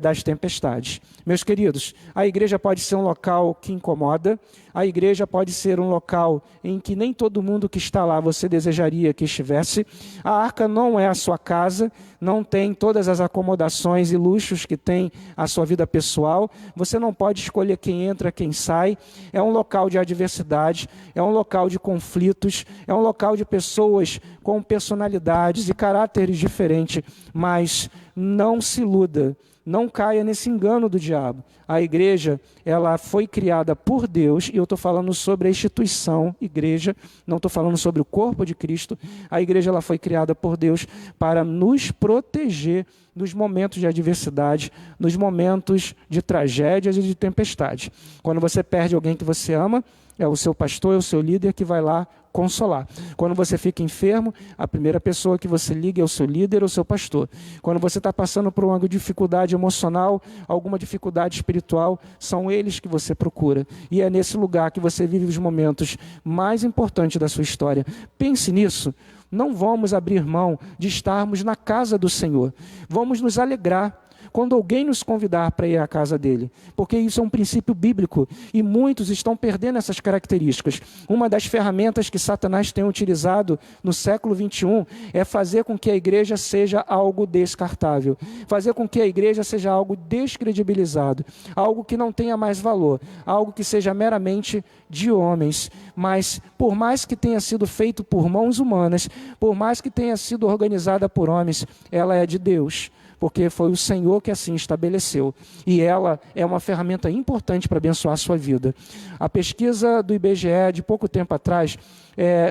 das tempestades. Meus queridos, a igreja pode ser um local que incomoda, a igreja pode ser um local em que nem todo mundo que está lá você desejaria que estivesse. A arca não é a sua casa, não tem todas as acomodações e luxos que tem a sua vida pessoal, você não pode escolher quem entra, quem sai. É um local de adversidade, é um local de conflitos, é um local de pessoas com personalidades e caráteres diferentes, mas não se iluda, não caia nesse engano do diabo. A igreja, ela foi criada por Deus, e eu estou falando sobre a instituição igreja, não estou falando sobre o corpo de Cristo. A igreja, ela foi criada por Deus para nos proteger nos momentos de adversidade, nos momentos de tragédias e de tempestade. Quando você perde alguém que você ama, é o seu pastor, é o seu líder que vai lá consolar. Quando você fica enfermo, a primeira pessoa que você liga é o seu líder ou o seu pastor. Quando você está passando por uma dificuldade emocional, alguma dificuldade espiritual, são eles que você procura. E é nesse lugar que você vive os momentos mais importantes da sua história. Pense nisso. Não vamos abrir mão de estarmos na casa do Senhor. Vamos nos alegrar. quando alguém nos convidar para ir à casa dele, porque isso é um princípio bíblico e muitos estão perdendo essas características. Uma das ferramentas que Satanás tem utilizado no século 21 é fazer com que a igreja seja algo descartável, fazer com que a igreja seja algo descredibilizado, algo que não tenha mais valor, algo que seja meramente de homens. Mas por mais que tenha sido feito por mãos humanas, por mais que tenha sido organizada por homens, ela é de Deus, porque foi o Senhor que assim estabeleceu. E ela é uma ferramenta importante para abençoar a sua vida. A pesquisa do IBGE, de pouco tempo atrás,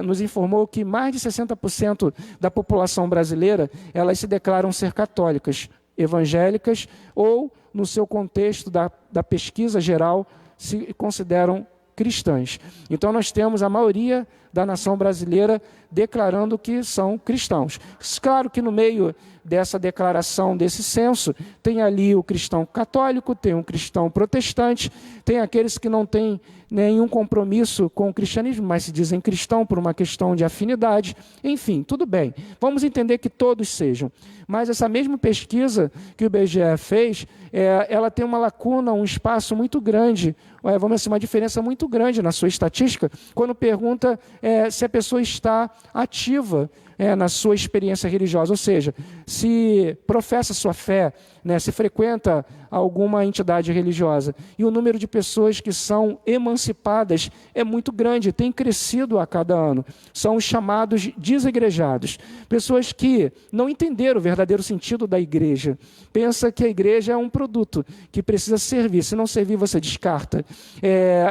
nos informou que mais de 60% da população brasileira, elas se declaram ser católicas, evangélicas, ou, no seu contexto da pesquisa geral, se consideram cristãs. Então nós temos a maioria da nação brasileira declarando que são cristãos. Claro que no meio dessa declaração, desse censo, tem ali o cristão católico, tem um cristão protestante, tem aqueles que não têm nenhum compromisso com o cristianismo, mas se dizem cristão por uma questão de afinidade. Enfim, tudo bem. Vamos entender que todos sejam. Mas essa mesma pesquisa que o IBGE fez, ela tem uma lacuna, um espaço muito grande, vamos dizer, uma diferença muito grande na sua estatística, quando pergunta se a pessoa está ativa na sua experiência religiosa, ou seja, se professa sua fé, se frequenta alguma entidade religiosa. E o número de pessoas que são emancipadas é muito grande, tem crescido a cada ano. São os chamados desigrejados. Pessoas que não entenderam o verdadeiro sentido da igreja. Pensa que a igreja é um produto que precisa servir. Se não servir, você descarta.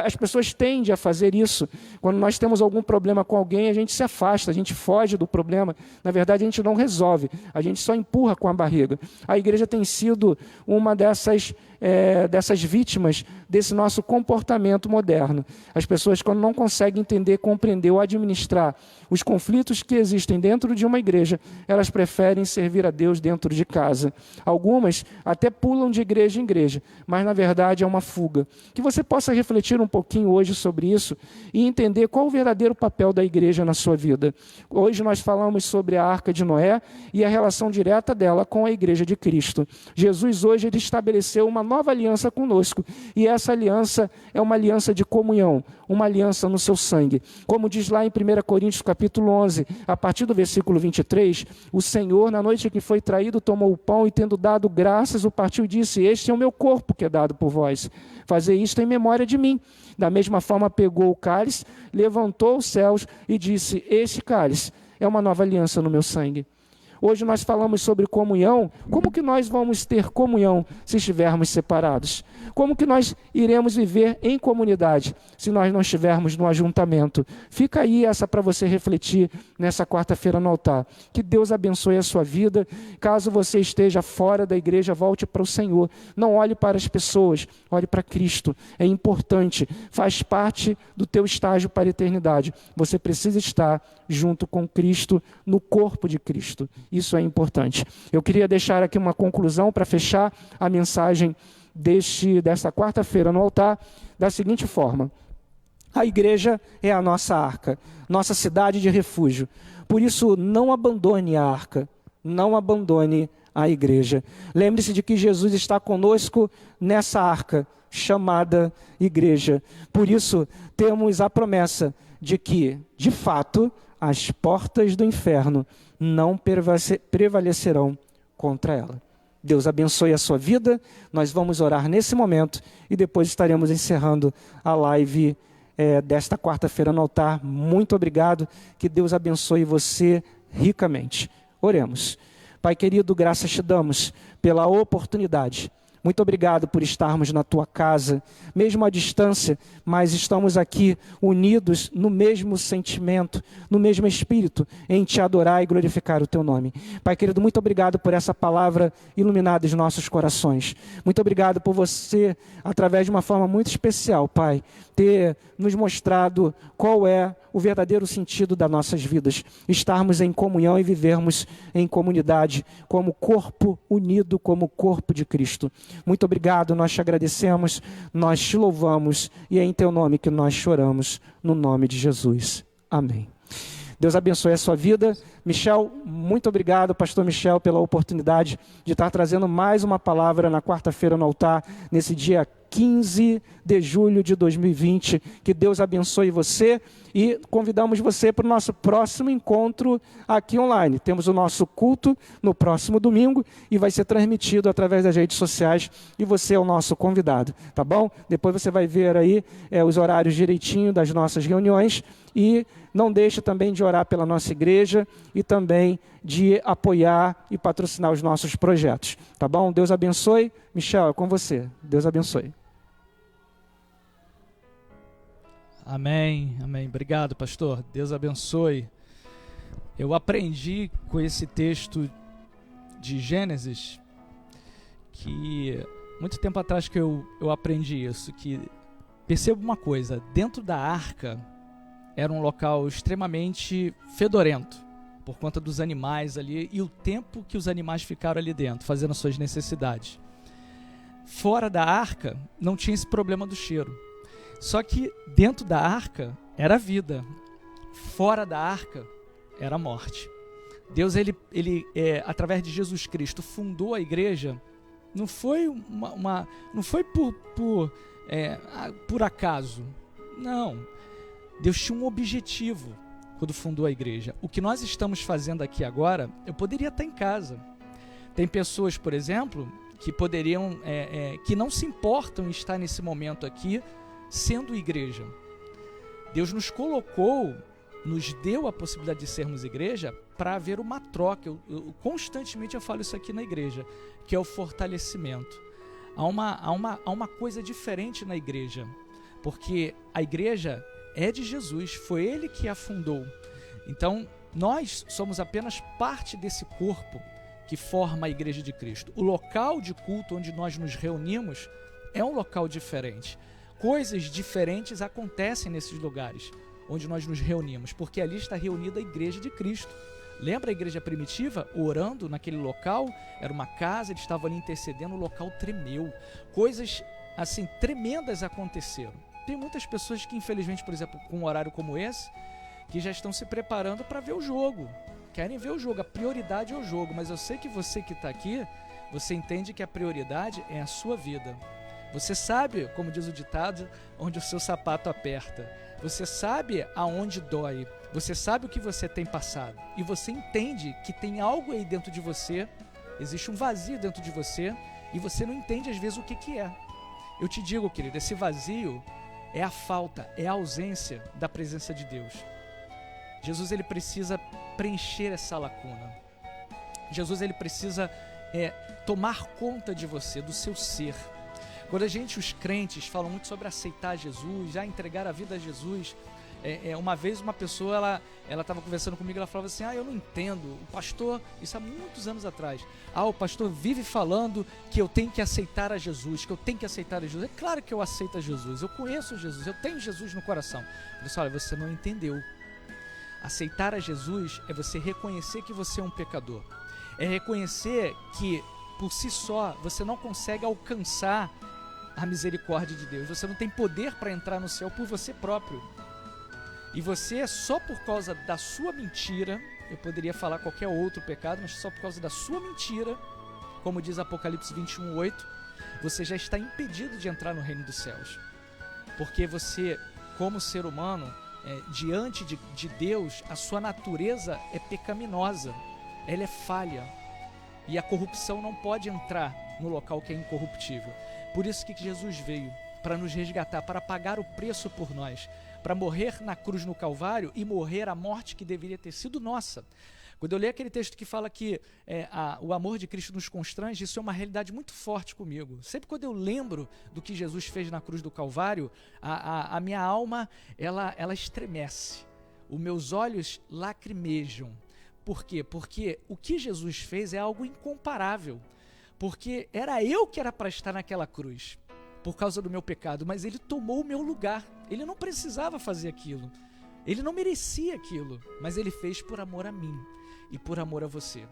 As pessoas tendem a fazer isso. Quando nós temos algum problema com alguém, a gente se afasta, a gente foge do problema. Na verdade, a gente não resolve, a gente só empurra com a barriga. A igreja tem sido uma dessas vítimas desse nosso comportamento moderno. As pessoas, quando não conseguem entender, compreender ou administrar os conflitos que existem dentro de uma igreja, elas preferem servir a Deus dentro de casa. Algumas até pulam de igreja em igreja, mas na verdade é uma fuga. Que você possa refletir um pouquinho hoje sobre isso e entender qual o verdadeiro papel da igreja na sua vida. Hoje nós falamos sobre a Arca de Noé e a relação direta dela com a igreja de Cristo. Jesus hoje ele estabeleceu uma nova aliança conosco, e essa aliança é uma aliança de comunhão, uma aliança no seu sangue. Como diz lá em 1 Coríntios capítulo 11, a partir do versículo 23, o Senhor, na noite que foi traído, tomou o pão e, tendo dado graças, o partiu e disse: este é o meu corpo que é dado por vós. Fazei isto em memória de mim. Da mesma forma, pegou o cálice, levantou os céus e disse: este cálice é uma nova aliança no meu sangue. Hoje nós falamos sobre comunhão. Como que nós vamos ter comunhão se estivermos separados? Como que nós iremos viver em comunidade se nós não estivermos no ajuntamento? Fica aí essa para você refletir nessa quarta-feira no altar. Que Deus abençoe a sua vida. Caso você esteja fora da igreja, volte para o Senhor. Não olhe para as pessoas, olhe para Cristo. É importante, faz parte do teu estágio para a eternidade. Você precisa estar junto com Cristo, no corpo de Cristo. Isso é importante. Eu queria deixar aqui uma conclusão para fechar a mensagem desta quarta-feira no altar, da seguinte forma: a igreja é a nossa arca, nossa cidade de refúgio. Por isso, não abandone a arca, não abandone a igreja. Lembre-se de que Jesus está conosco nessa arca chamada igreja. Por isso, temos a promessa de que, de fato, as portas do inferno não prevalecerão contra ela. Deus abençoe a sua vida. Nós vamos orar nesse momento e depois estaremos encerrando a live desta quarta-feira no altar. Muito obrigado. Que Deus abençoe você ricamente. Oremos. Pai querido, graças te damos pela oportunidade. Muito obrigado por estarmos na tua casa, mesmo à distância, mas estamos aqui unidos no mesmo sentimento, no mesmo espírito, em te adorar e glorificar o teu nome. Pai querido, muito obrigado por essa palavra iluminada em nossos corações. Muito obrigado por você, através de uma forma muito especial, Pai, ter nos mostrado qual é o verdadeiro sentido das nossas vidas. Estarmos em comunhão e vivermos em comunidade, como corpo unido, como corpo de Cristo. Muito obrigado, nós te agradecemos, nós te louvamos, e é em teu nome que nós choramos, no nome de Jesus. Amém. Deus abençoe a sua vida. Michel, muito obrigado, pastor Michel, pela oportunidade de estar trazendo mais uma palavra na quarta-feira no altar, nesse dia 15 de julho de 2020. Que Deus abençoe você e convidamos você para o nosso próximo encontro aqui online. Temos o nosso culto no próximo domingo e vai ser transmitido através das redes sociais e você é o nosso convidado, tá bom? Depois você vai ver aí os horários direitinho das nossas reuniões e não deixe também de orar pela nossa igreja e também de apoiar e patrocinar os nossos projetos, tá bom? Deus abençoe. Michel, é com você. Deus abençoe. Amém, amém. Obrigado, pastor. Deus abençoe. Eu aprendi com esse texto de Gênesis, que muito tempo atrás que eu aprendi isso, que perceba uma coisa, dentro da arca era um local extremamente fedorento, por conta dos animais ali e o tempo que os animais ficaram ali dentro, fazendo suas necessidades. Fora da arca não tinha esse problema do cheiro. Só que dentro da arca era vida, fora da arca era morte. Deus, ele através de Jesus Cristo, fundou a igreja, não foi não foi por acaso, não. Deus tinha um objetivo quando fundou a igreja. O que nós estamos fazendo aqui agora, eu poderia estar em casa. Tem pessoas, por exemplo, que poderiam, que não se importam em estar nesse momento aqui, sendo igreja. Deus nos colocou, nos deu a possibilidade de sermos igreja para haver uma troca. Constantemente eu falo isso aqui na igreja, que é o fortalecimento. Há uma coisa diferente na igreja, porque a igreja é de Jesus, foi Ele que a fundou. Então, nós somos apenas parte desse corpo que forma a igreja de Cristo. O local de culto onde nós nos reunimos é um local diferente. Coisas diferentes acontecem nesses lugares onde nós nos reunimos, porque ali está reunida a igreja de Cristo. Lembra a igreja primitiva orando naquele local? Era uma casa, eles estavam ali intercedendo, o local tremeu. Coisas assim tremendas aconteceram. Tem muitas pessoas que, infelizmente, por exemplo, com um horário como esse, que já estão se preparando para ver o jogo. Querem ver o jogo, a prioridade é o jogo, mas eu sei que você que está aqui, você entende que a prioridade é a sua vida. Você sabe, como diz o ditado, onde o seu sapato aperta. Você sabe aonde dói. Você sabe o que você tem passado. E você entende que tem algo aí dentro de você, existe um vazio dentro de você, e você não entende às vezes o que é. Eu te digo, querido, esse vazio é a falta, é a ausência da presença de Deus. Jesus, ele precisa preencher essa lacuna. Jesus, ele precisa tomar conta de você, do seu ser. Quando os crentes falam muito sobre aceitar Jesus, já entregar a vida a Jesus, uma vez uma pessoa, ela estava conversando comigo, ela falava assim, eu não entendo, o pastor, isso há muitos anos atrás, o pastor vive falando que eu tenho que aceitar a Jesus, que eu tenho que aceitar a Jesus. É claro que eu aceito a Jesus, eu conheço Jesus, eu tenho Jesus no coração. Eu falei assim, olha, você não entendeu. Aceitar a Jesus é você reconhecer que você é um pecador, é reconhecer que por si só você não consegue alcançar a misericórdia de Deus, você não tem poder para entrar no céu por você próprio. E você, só por causa da sua mentira, eu poderia falar qualquer outro pecado, mas só por causa da sua mentira, como diz Apocalipse 21:8, você já está impedido de entrar no reino dos céus. Porque você, como ser humano, diante de Deus, a sua natureza é pecaminosa, ela é falha. E a corrupção não pode entrar no local que é incorruptível. Por isso que Jesus veio, para nos resgatar, para pagar o preço por nós, para morrer na cruz no Calvário e morrer a morte que deveria ter sido nossa. Quando eu leio aquele texto que fala que o amor de Cristo nos constrange, isso é uma realidade muito forte comigo. Sempre quando eu lembro do que Jesus fez na cruz do Calvário, a minha alma ela estremece, os meus olhos lacrimejam. Por quê? Porque o que Jesus fez é algo incomparável, porque era eu que era para estar naquela cruz, por causa do meu pecado, mas ele tomou o meu lugar. Ele não precisava fazer aquilo, ele não merecia aquilo, mas ele fez por amor a mim e por amor a você.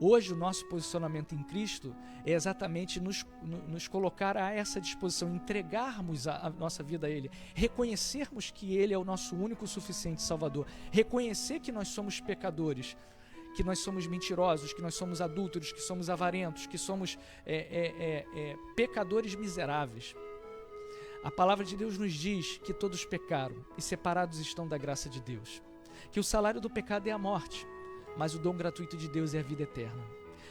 Hoje o nosso posicionamento em Cristo é exatamente nos colocar a essa disposição, entregarmos a nossa vida a Ele, reconhecermos que Ele é o nosso único e suficiente Salvador, reconhecer que nós somos pecadores, que nós somos mentirosos, que nós somos adúlteros, que somos avarentos, que somos pecadores miseráveis. A palavra de Deus nos diz que todos pecaram e separados estão da graça de Deus, que o salário do pecado é a morte, mas o dom gratuito de Deus é a vida eterna.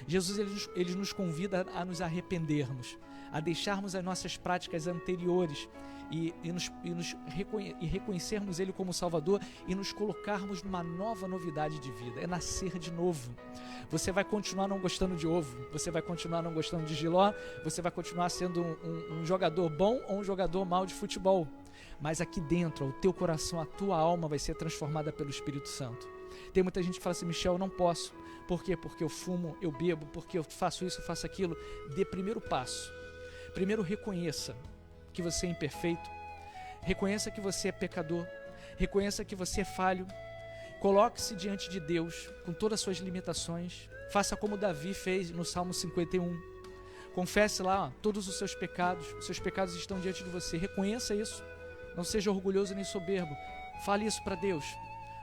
Jesus ele nos convida a nos arrependermos, a deixarmos as nossas práticas anteriores e reconhecermos Ele como Salvador e nos colocarmos numa nova novidade de vida, é nascer de novo. Você vai continuar não gostando de ovo, você vai continuar não gostando de jiló, você vai continuar sendo um jogador bom ou um jogador mau de futebol, mas aqui dentro, o teu coração, a tua alma vai ser transformada pelo Espírito Santo. Tem muita gente que fala assim: Michel, eu não posso. Por quê? Porque eu fumo, eu bebo, porque eu faço isso, eu faço aquilo. Dê primeiro passo. Primeiro reconheça que você é imperfeito. Reconheça que você é pecador. Reconheça que você é falho. Coloque-se diante de Deus com todas as suas limitações. Faça como Davi fez no Salmo 51. Confesse lá todos os seus pecados estão diante de você. Reconheça isso. Não seja orgulhoso nem soberbo. Fale isso para Deus.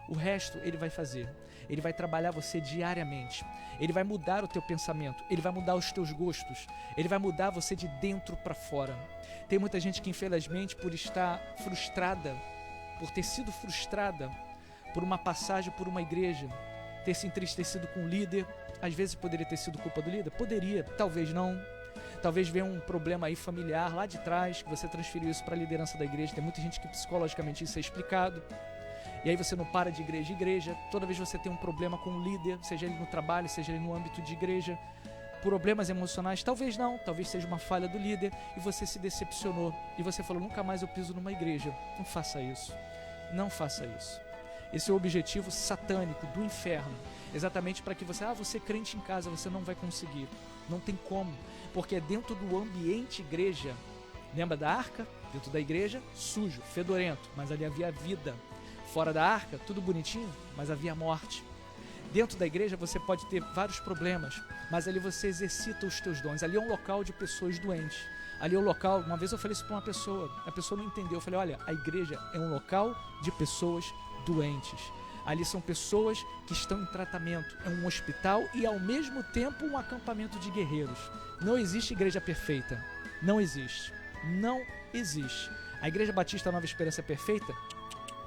O resto Ele vai fazer. Ele vai trabalhar você diariamente. Ele vai mudar o teu pensamento. Ele vai mudar os teus gostos. Ele vai mudar você de dentro para fora. Tem muita gente que, infelizmente, por estar frustrada, por ter sido frustrada por uma passagem por uma igreja, ter se entristecido com o líder. Às vezes poderia ter sido culpa do líder? Poderia, talvez não. Talvez venha um problema aí familiar lá de trás, que você transferiu isso para a liderança da igreja. Tem muita gente que psicologicamente isso é explicado. E aí você não para de igreja em igreja. Toda vez que você tem um problema com o líder, seja ele no trabalho, seja ele no âmbito de igreja, problemas emocionais, talvez não, talvez seja uma falha do líder e você se decepcionou. E você falou: nunca mais eu piso numa igreja. Não faça isso. Não faça isso. Esse é o objetivo satânico do inferno. Exatamente para que você crente em casa, você não vai conseguir. Não tem como. Porque é dentro do ambiente igreja. Lembra da arca? Dentro da igreja, sujo, fedorento, mas ali havia vida. Fora da arca, tudo bonitinho, mas havia morte. Dentro da igreja você pode ter vários problemas, mas ali você exercita os teus dons. Ali é um local de pessoas doentes. Ali é um local, uma vez eu falei isso para uma pessoa, a pessoa não entendeu. Eu falei: olha, a igreja é um local de pessoas doentes. Ali são pessoas que estão em tratamento. É um hospital e ao mesmo tempo um acampamento de guerreiros. Não existe igreja perfeita. Não existe. Não existe. A Igreja Batista Nova Esperança é perfeita?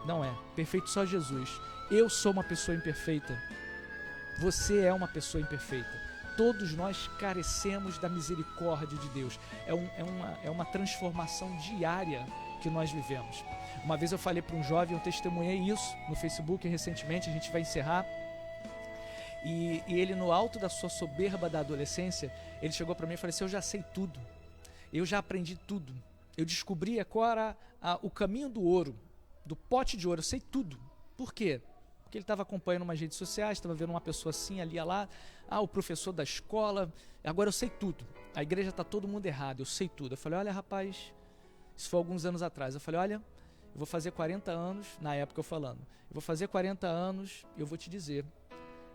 Não é. Perfeito só Jesus. Eu sou uma pessoa imperfeita. Você é uma pessoa imperfeita. Todos nós carecemos da misericórdia de Deus. É uma transformação diária que nós vivemos. Uma vez eu falei para um jovem, eu testemunhei isso no Facebook recentemente, a gente vai encerrar. E ele, no alto da sua soberba da adolescência, ele chegou para mim e falou assim: eu já sei tudo. Eu já aprendi tudo. Eu descobri qual era o caminho do ouro, do pote de ouro. Eu sei tudo. Por quê? Porque ele estava acompanhando umas redes sociais, estava vendo uma pessoa assim, ali, lá, o professor da escola. Agora eu sei tudo. A igreja está todo mundo errado, eu sei tudo. Eu falei: olha, rapaz, isso foi alguns anos atrás. Eu falei: olha, eu vou fazer 40 anos, na época eu falando, eu vou fazer 40 anos e eu vou te dizer,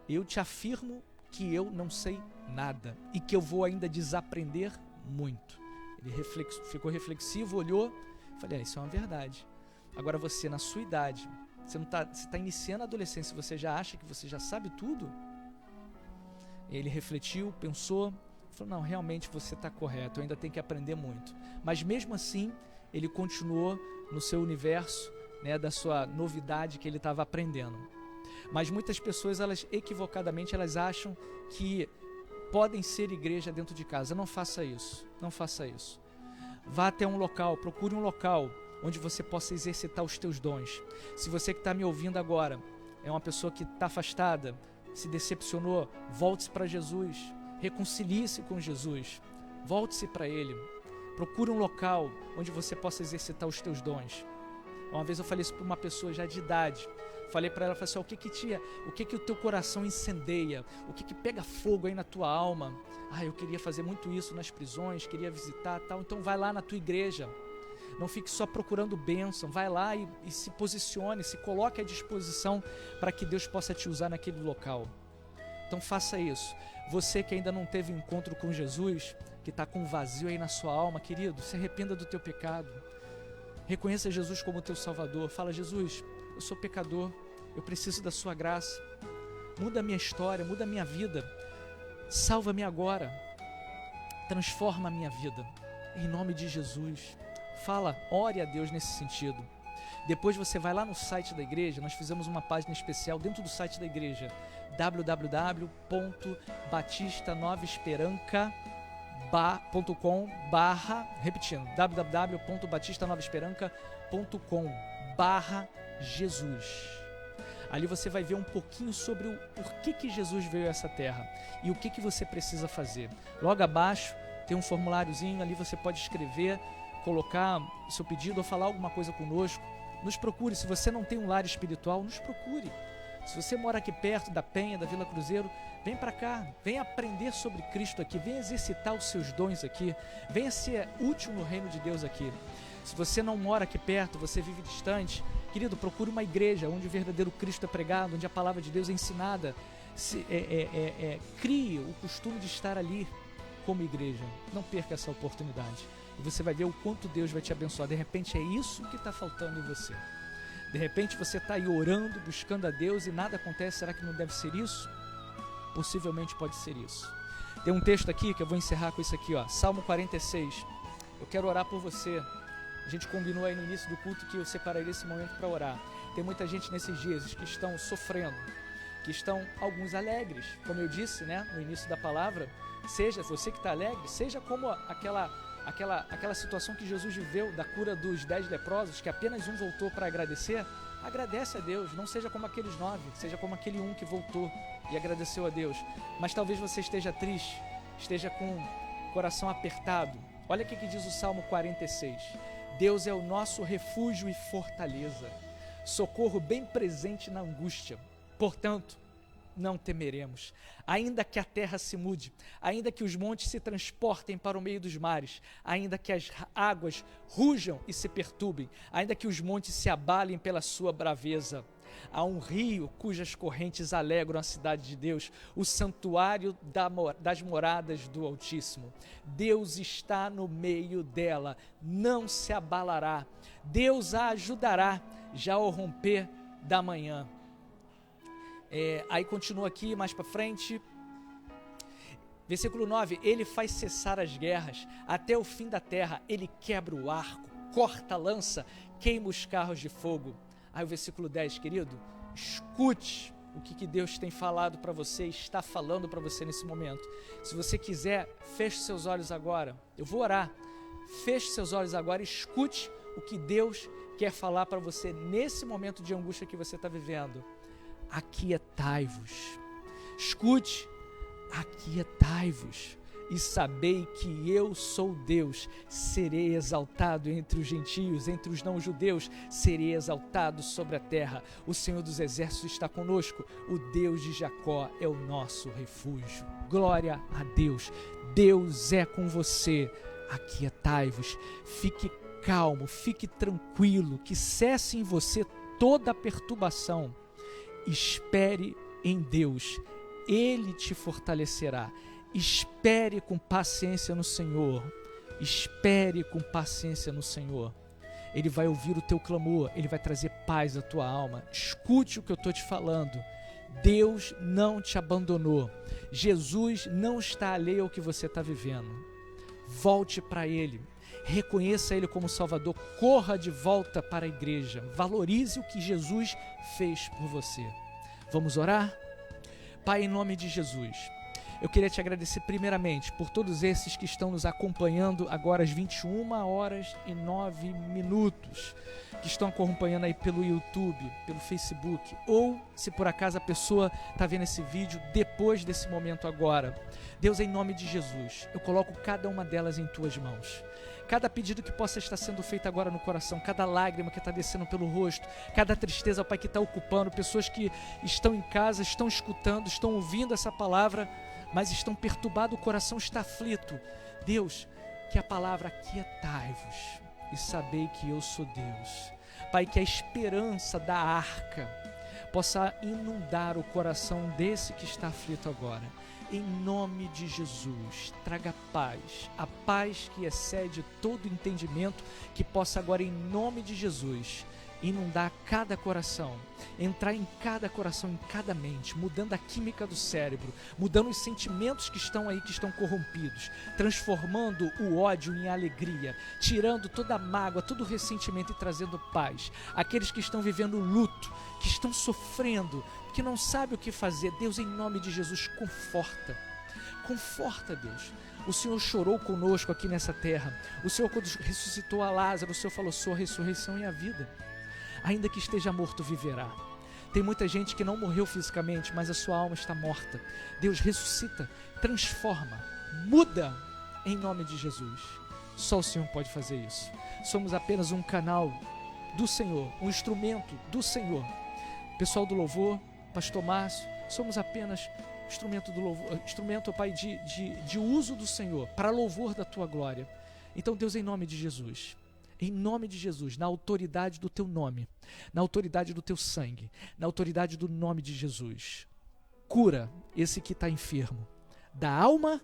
eu te afirmo que eu não sei nada e que eu vou ainda desaprender muito. Ele ficou reflexivo, olhou, falei: isso é uma verdade. Agora você, na sua idade, você está iniciando a adolescência, você já acha que você já sabe tudo? Ele refletiu, pensou, falou: não, realmente você está correto, eu ainda tenho que aprender muito. Mas mesmo assim, ele continuou no seu universo, né, da sua novidade que ele estava aprendendo. Mas muitas pessoas, elas equivocadamente, elas acham que podem ser igreja dentro de casa. Não faça isso, não faça isso. Vá até um local, procure um local onde você possa exercitar os teus dons. Se você que está me ouvindo agora é uma pessoa que está afastada, se decepcionou, volte-se para Jesus, reconcilie-se com Jesus, volte-se para Ele, procure um local onde você possa exercitar os teus dons. Uma vez eu falei isso para uma pessoa já de idade, falei para ela, falei assim: o que o teu coração incendeia, o que pega fogo aí na tua alma? Eu queria fazer muito isso nas prisões, queria visitar tal. Então vai lá na tua igreja, não fique só procurando bênção, vai lá e se posicione, se coloque à disposição para que Deus possa te usar naquele local. Então faça isso. Você que ainda não teve encontro com Jesus, que está com um vazio aí na sua alma, querido, se arrependa do teu pecado. Reconheça Jesus como teu Salvador. Fala: Jesus, eu sou pecador, eu preciso da sua graça. Muda a minha história, muda a minha vida. Salva-me agora. Transforma a minha vida. Em nome de Jesus. Fala, ore a Deus nesse sentido. Depois você vai lá no site da igreja. Nós fizemos uma página especial dentro do site da igreja, www.batistanovaesperanca.com/, repetindo, www.batistanovaesperanca.com/Jesus. Ali você vai ver um pouquinho sobre o porquê que Jesus veio a essa terra e o que você precisa fazer. Logo abaixo tem um formuláriozinho, ali você pode escrever, colocar o seu pedido ou falar alguma coisa conosco. Nos procure. Se você não tem um lar espiritual, nos procure. Se você mora aqui perto da Penha, da Vila Cruzeiro, vem para cá, vem aprender sobre Cristo aqui, vem exercitar os seus dons aqui, venha ser útil no reino de Deus aqui. Se você não mora aqui perto, você vive distante, querido, procure uma igreja onde o verdadeiro Cristo é pregado, onde a palavra de Deus é ensinada. Crie o costume de estar ali como igreja. Não perca essa oportunidade. E você vai ver o quanto Deus vai te abençoar. De repente é isso que está faltando em você. De repente você está aí orando, buscando a Deus e nada acontece. Será que não deve ser isso? Possivelmente pode ser isso. Tem um texto aqui que eu vou encerrar com isso aqui, ó, Salmo 46. Eu quero orar por você. A gente combinou aí no início do culto que eu separaria esse momento para orar. Tem muita gente nesses dias que estão sofrendo, que estão alguns alegres, como eu disse, né, no início da palavra. Seja você que está alegre, seja como aquela situação que Jesus viveu da cura dos 10 leprosos, que apenas um voltou para agradecer. Agradece a Deus, não seja como aqueles 9, seja como aquele um que voltou e agradeceu a Deus. Mas talvez você esteja triste, esteja com o coração apertado. Olha o que diz o Salmo 46. Deus é o nosso refúgio e fortaleza, socorro bem presente na angústia. Portanto, não temeremos, ainda que a terra se mude, ainda que os montes se transportem para o meio dos mares, ainda que as águas rujam e se perturbem, ainda que os montes se abalem pela sua braveza. Há um rio cujas correntes alegram a cidade de Deus, o santuário das moradas do Altíssimo. Deus está no meio dela, não se abalará. Deus a ajudará já ao romper da manhã. Aí continua aqui mais para frente, versículo 9: ele faz cessar as guerras até o fim da terra, ele quebra o arco, corta a lança, queima os carros de fogo. Aí o versículo 10, querido, escute o que Deus tem falado para você, está falando para você nesse momento. Se você quiser, feche seus olhos agora, eu vou orar, feche seus olhos agora e escute o que Deus quer falar para você nesse momento de angústia que você está vivendo. Aquietai-vos, escute, aquietai-vos e sabei que eu sou Deus, serei exaltado entre os gentios, entre os não-judeus, serei exaltado sobre a terra. O Senhor dos Exércitos está conosco, o Deus de Jacó é o nosso refúgio. Glória a Deus, Deus é com você. Aquietai-vos, fique calmo, fique tranquilo, que cesse em você toda a perturbação. Espere em Deus, Ele te fortalecerá. Espere com paciência no Senhor. Espere com paciência no Senhor. Ele vai ouvir o teu clamor, Ele vai trazer paz à tua alma. Escute o que eu estou te falando. Deus não te abandonou. Jesus não está alheio ao que você está vivendo. Volte para Ele. Reconheça Ele como Salvador. Corra de volta para a igreja. Valorize o que Jesus fez por você. Vamos orar? Pai, em nome de Jesus, eu queria te agradecer primeiramente por todos esses que estão nos acompanhando agora às 21h09, que estão acompanhando aí pelo YouTube, pelo Facebook, ou se por acaso a pessoa está vendo esse vídeo depois desse momento agora. Deus, em nome de Jesus, eu coloco cada uma delas em tuas mãos. Cada pedido que possa estar sendo feito agora no coração, cada lágrima que está descendo pelo rosto, cada tristeza, Pai, que está ocupando, pessoas que estão em casa, estão escutando, estão ouvindo essa palavra, mas estão perturbados, o coração está aflito. Deus, que a palavra aquietai-vos e sabei que eu sou Deus. Pai, que a esperança da arca possa inundar o coração desse que está aflito agora. Em nome de Jesus, traga paz, a paz que excede todo entendimento, que possa agora, em nome de Jesus, inundar cada coração, entrar em cada coração, em cada mente, mudando a química do cérebro, mudando os sentimentos que estão aí, que estão corrompidos, transformando o ódio em alegria, tirando toda a mágoa, todo o ressentimento e trazendo paz. Aqueles que estão vivendo luto, que estão sofrendo, que não sabem o que fazer, Deus, em nome de Jesus, conforta, Deus. O Senhor chorou conosco aqui nessa terra. O Senhor, quando ressuscitou a Lázaro, o Senhor falou: sou a ressurreição e a vida. Ainda que esteja morto, viverá. Tem muita gente que não morreu fisicamente, mas a sua alma está morta. Deus ressuscita, transforma, muda, em nome de Jesus. Só o Senhor pode fazer isso. Somos apenas um canal do Senhor, um instrumento do Senhor. Pessoal do louvor, pastor Márcio, somos apenas instrumento do louvor, instrumento, Pai, de uso do Senhor, para louvor da tua glória. Então, Deus, em nome de Jesus, na autoridade do teu nome, na autoridade do teu sangue, na autoridade do nome de Jesus, cura esse que está enfermo, da alma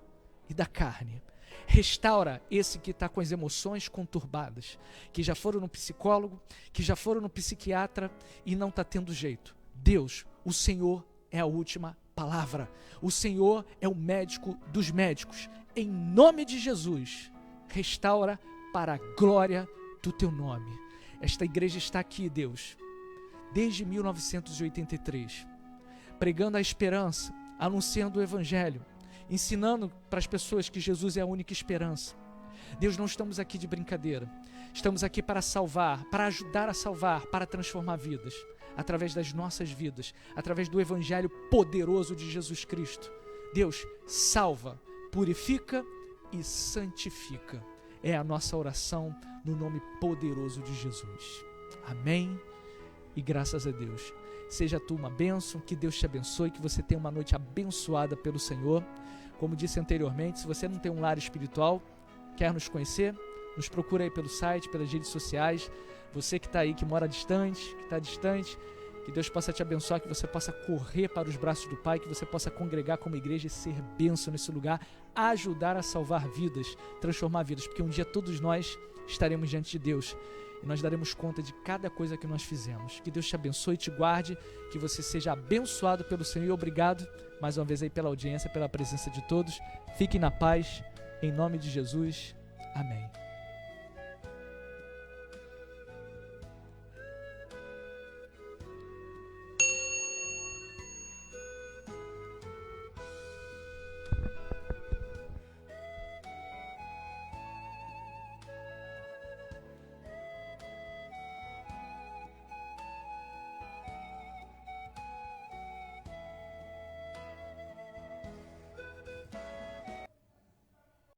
e da carne. Restaura esse que está com as emoções conturbadas, que já foram no psicólogo, que já foram no psiquiatra e não está tendo jeito. Deus, o Senhor é a última palavra. O Senhor é o médico dos médicos. Em nome de Jesus, restaura para a glória do teu nome. Esta igreja está aqui, Deus, desde 1983, pregando a esperança, anunciando o evangelho, ensinando para as pessoas que Jesus é a única esperança. Deus, não estamos aqui de brincadeira, estamos aqui para salvar, para ajudar a salvar, para transformar vidas, através das nossas vidas, através do evangelho poderoso de Jesus Cristo. Deus, salva, purifica e santifica. É a nossa oração no nome poderoso de Jesus. Amém e graças a Deus. Seja tu uma bênção, que Deus te abençoe, que você tenha uma noite abençoada pelo Senhor. Como disse anteriormente, se você não tem um lar espiritual, quer nos conhecer, nos procura aí pelo site, pelas redes sociais. Você que está aí, que mora distante, que está distante, que Deus possa te abençoar, que você possa correr para os braços do Pai, que você possa congregar como igreja e ser bênção nesse lugar, ajudar a salvar vidas, transformar vidas, porque um dia todos nós estaremos diante de Deus e nós daremos conta de cada coisa que nós fizemos. Que Deus te abençoe e te guarde, que você seja abençoado pelo Senhor e obrigado mais uma vez aí pela audiência, pela presença de todos. Fiquem na paz, em nome de Jesus. Amém.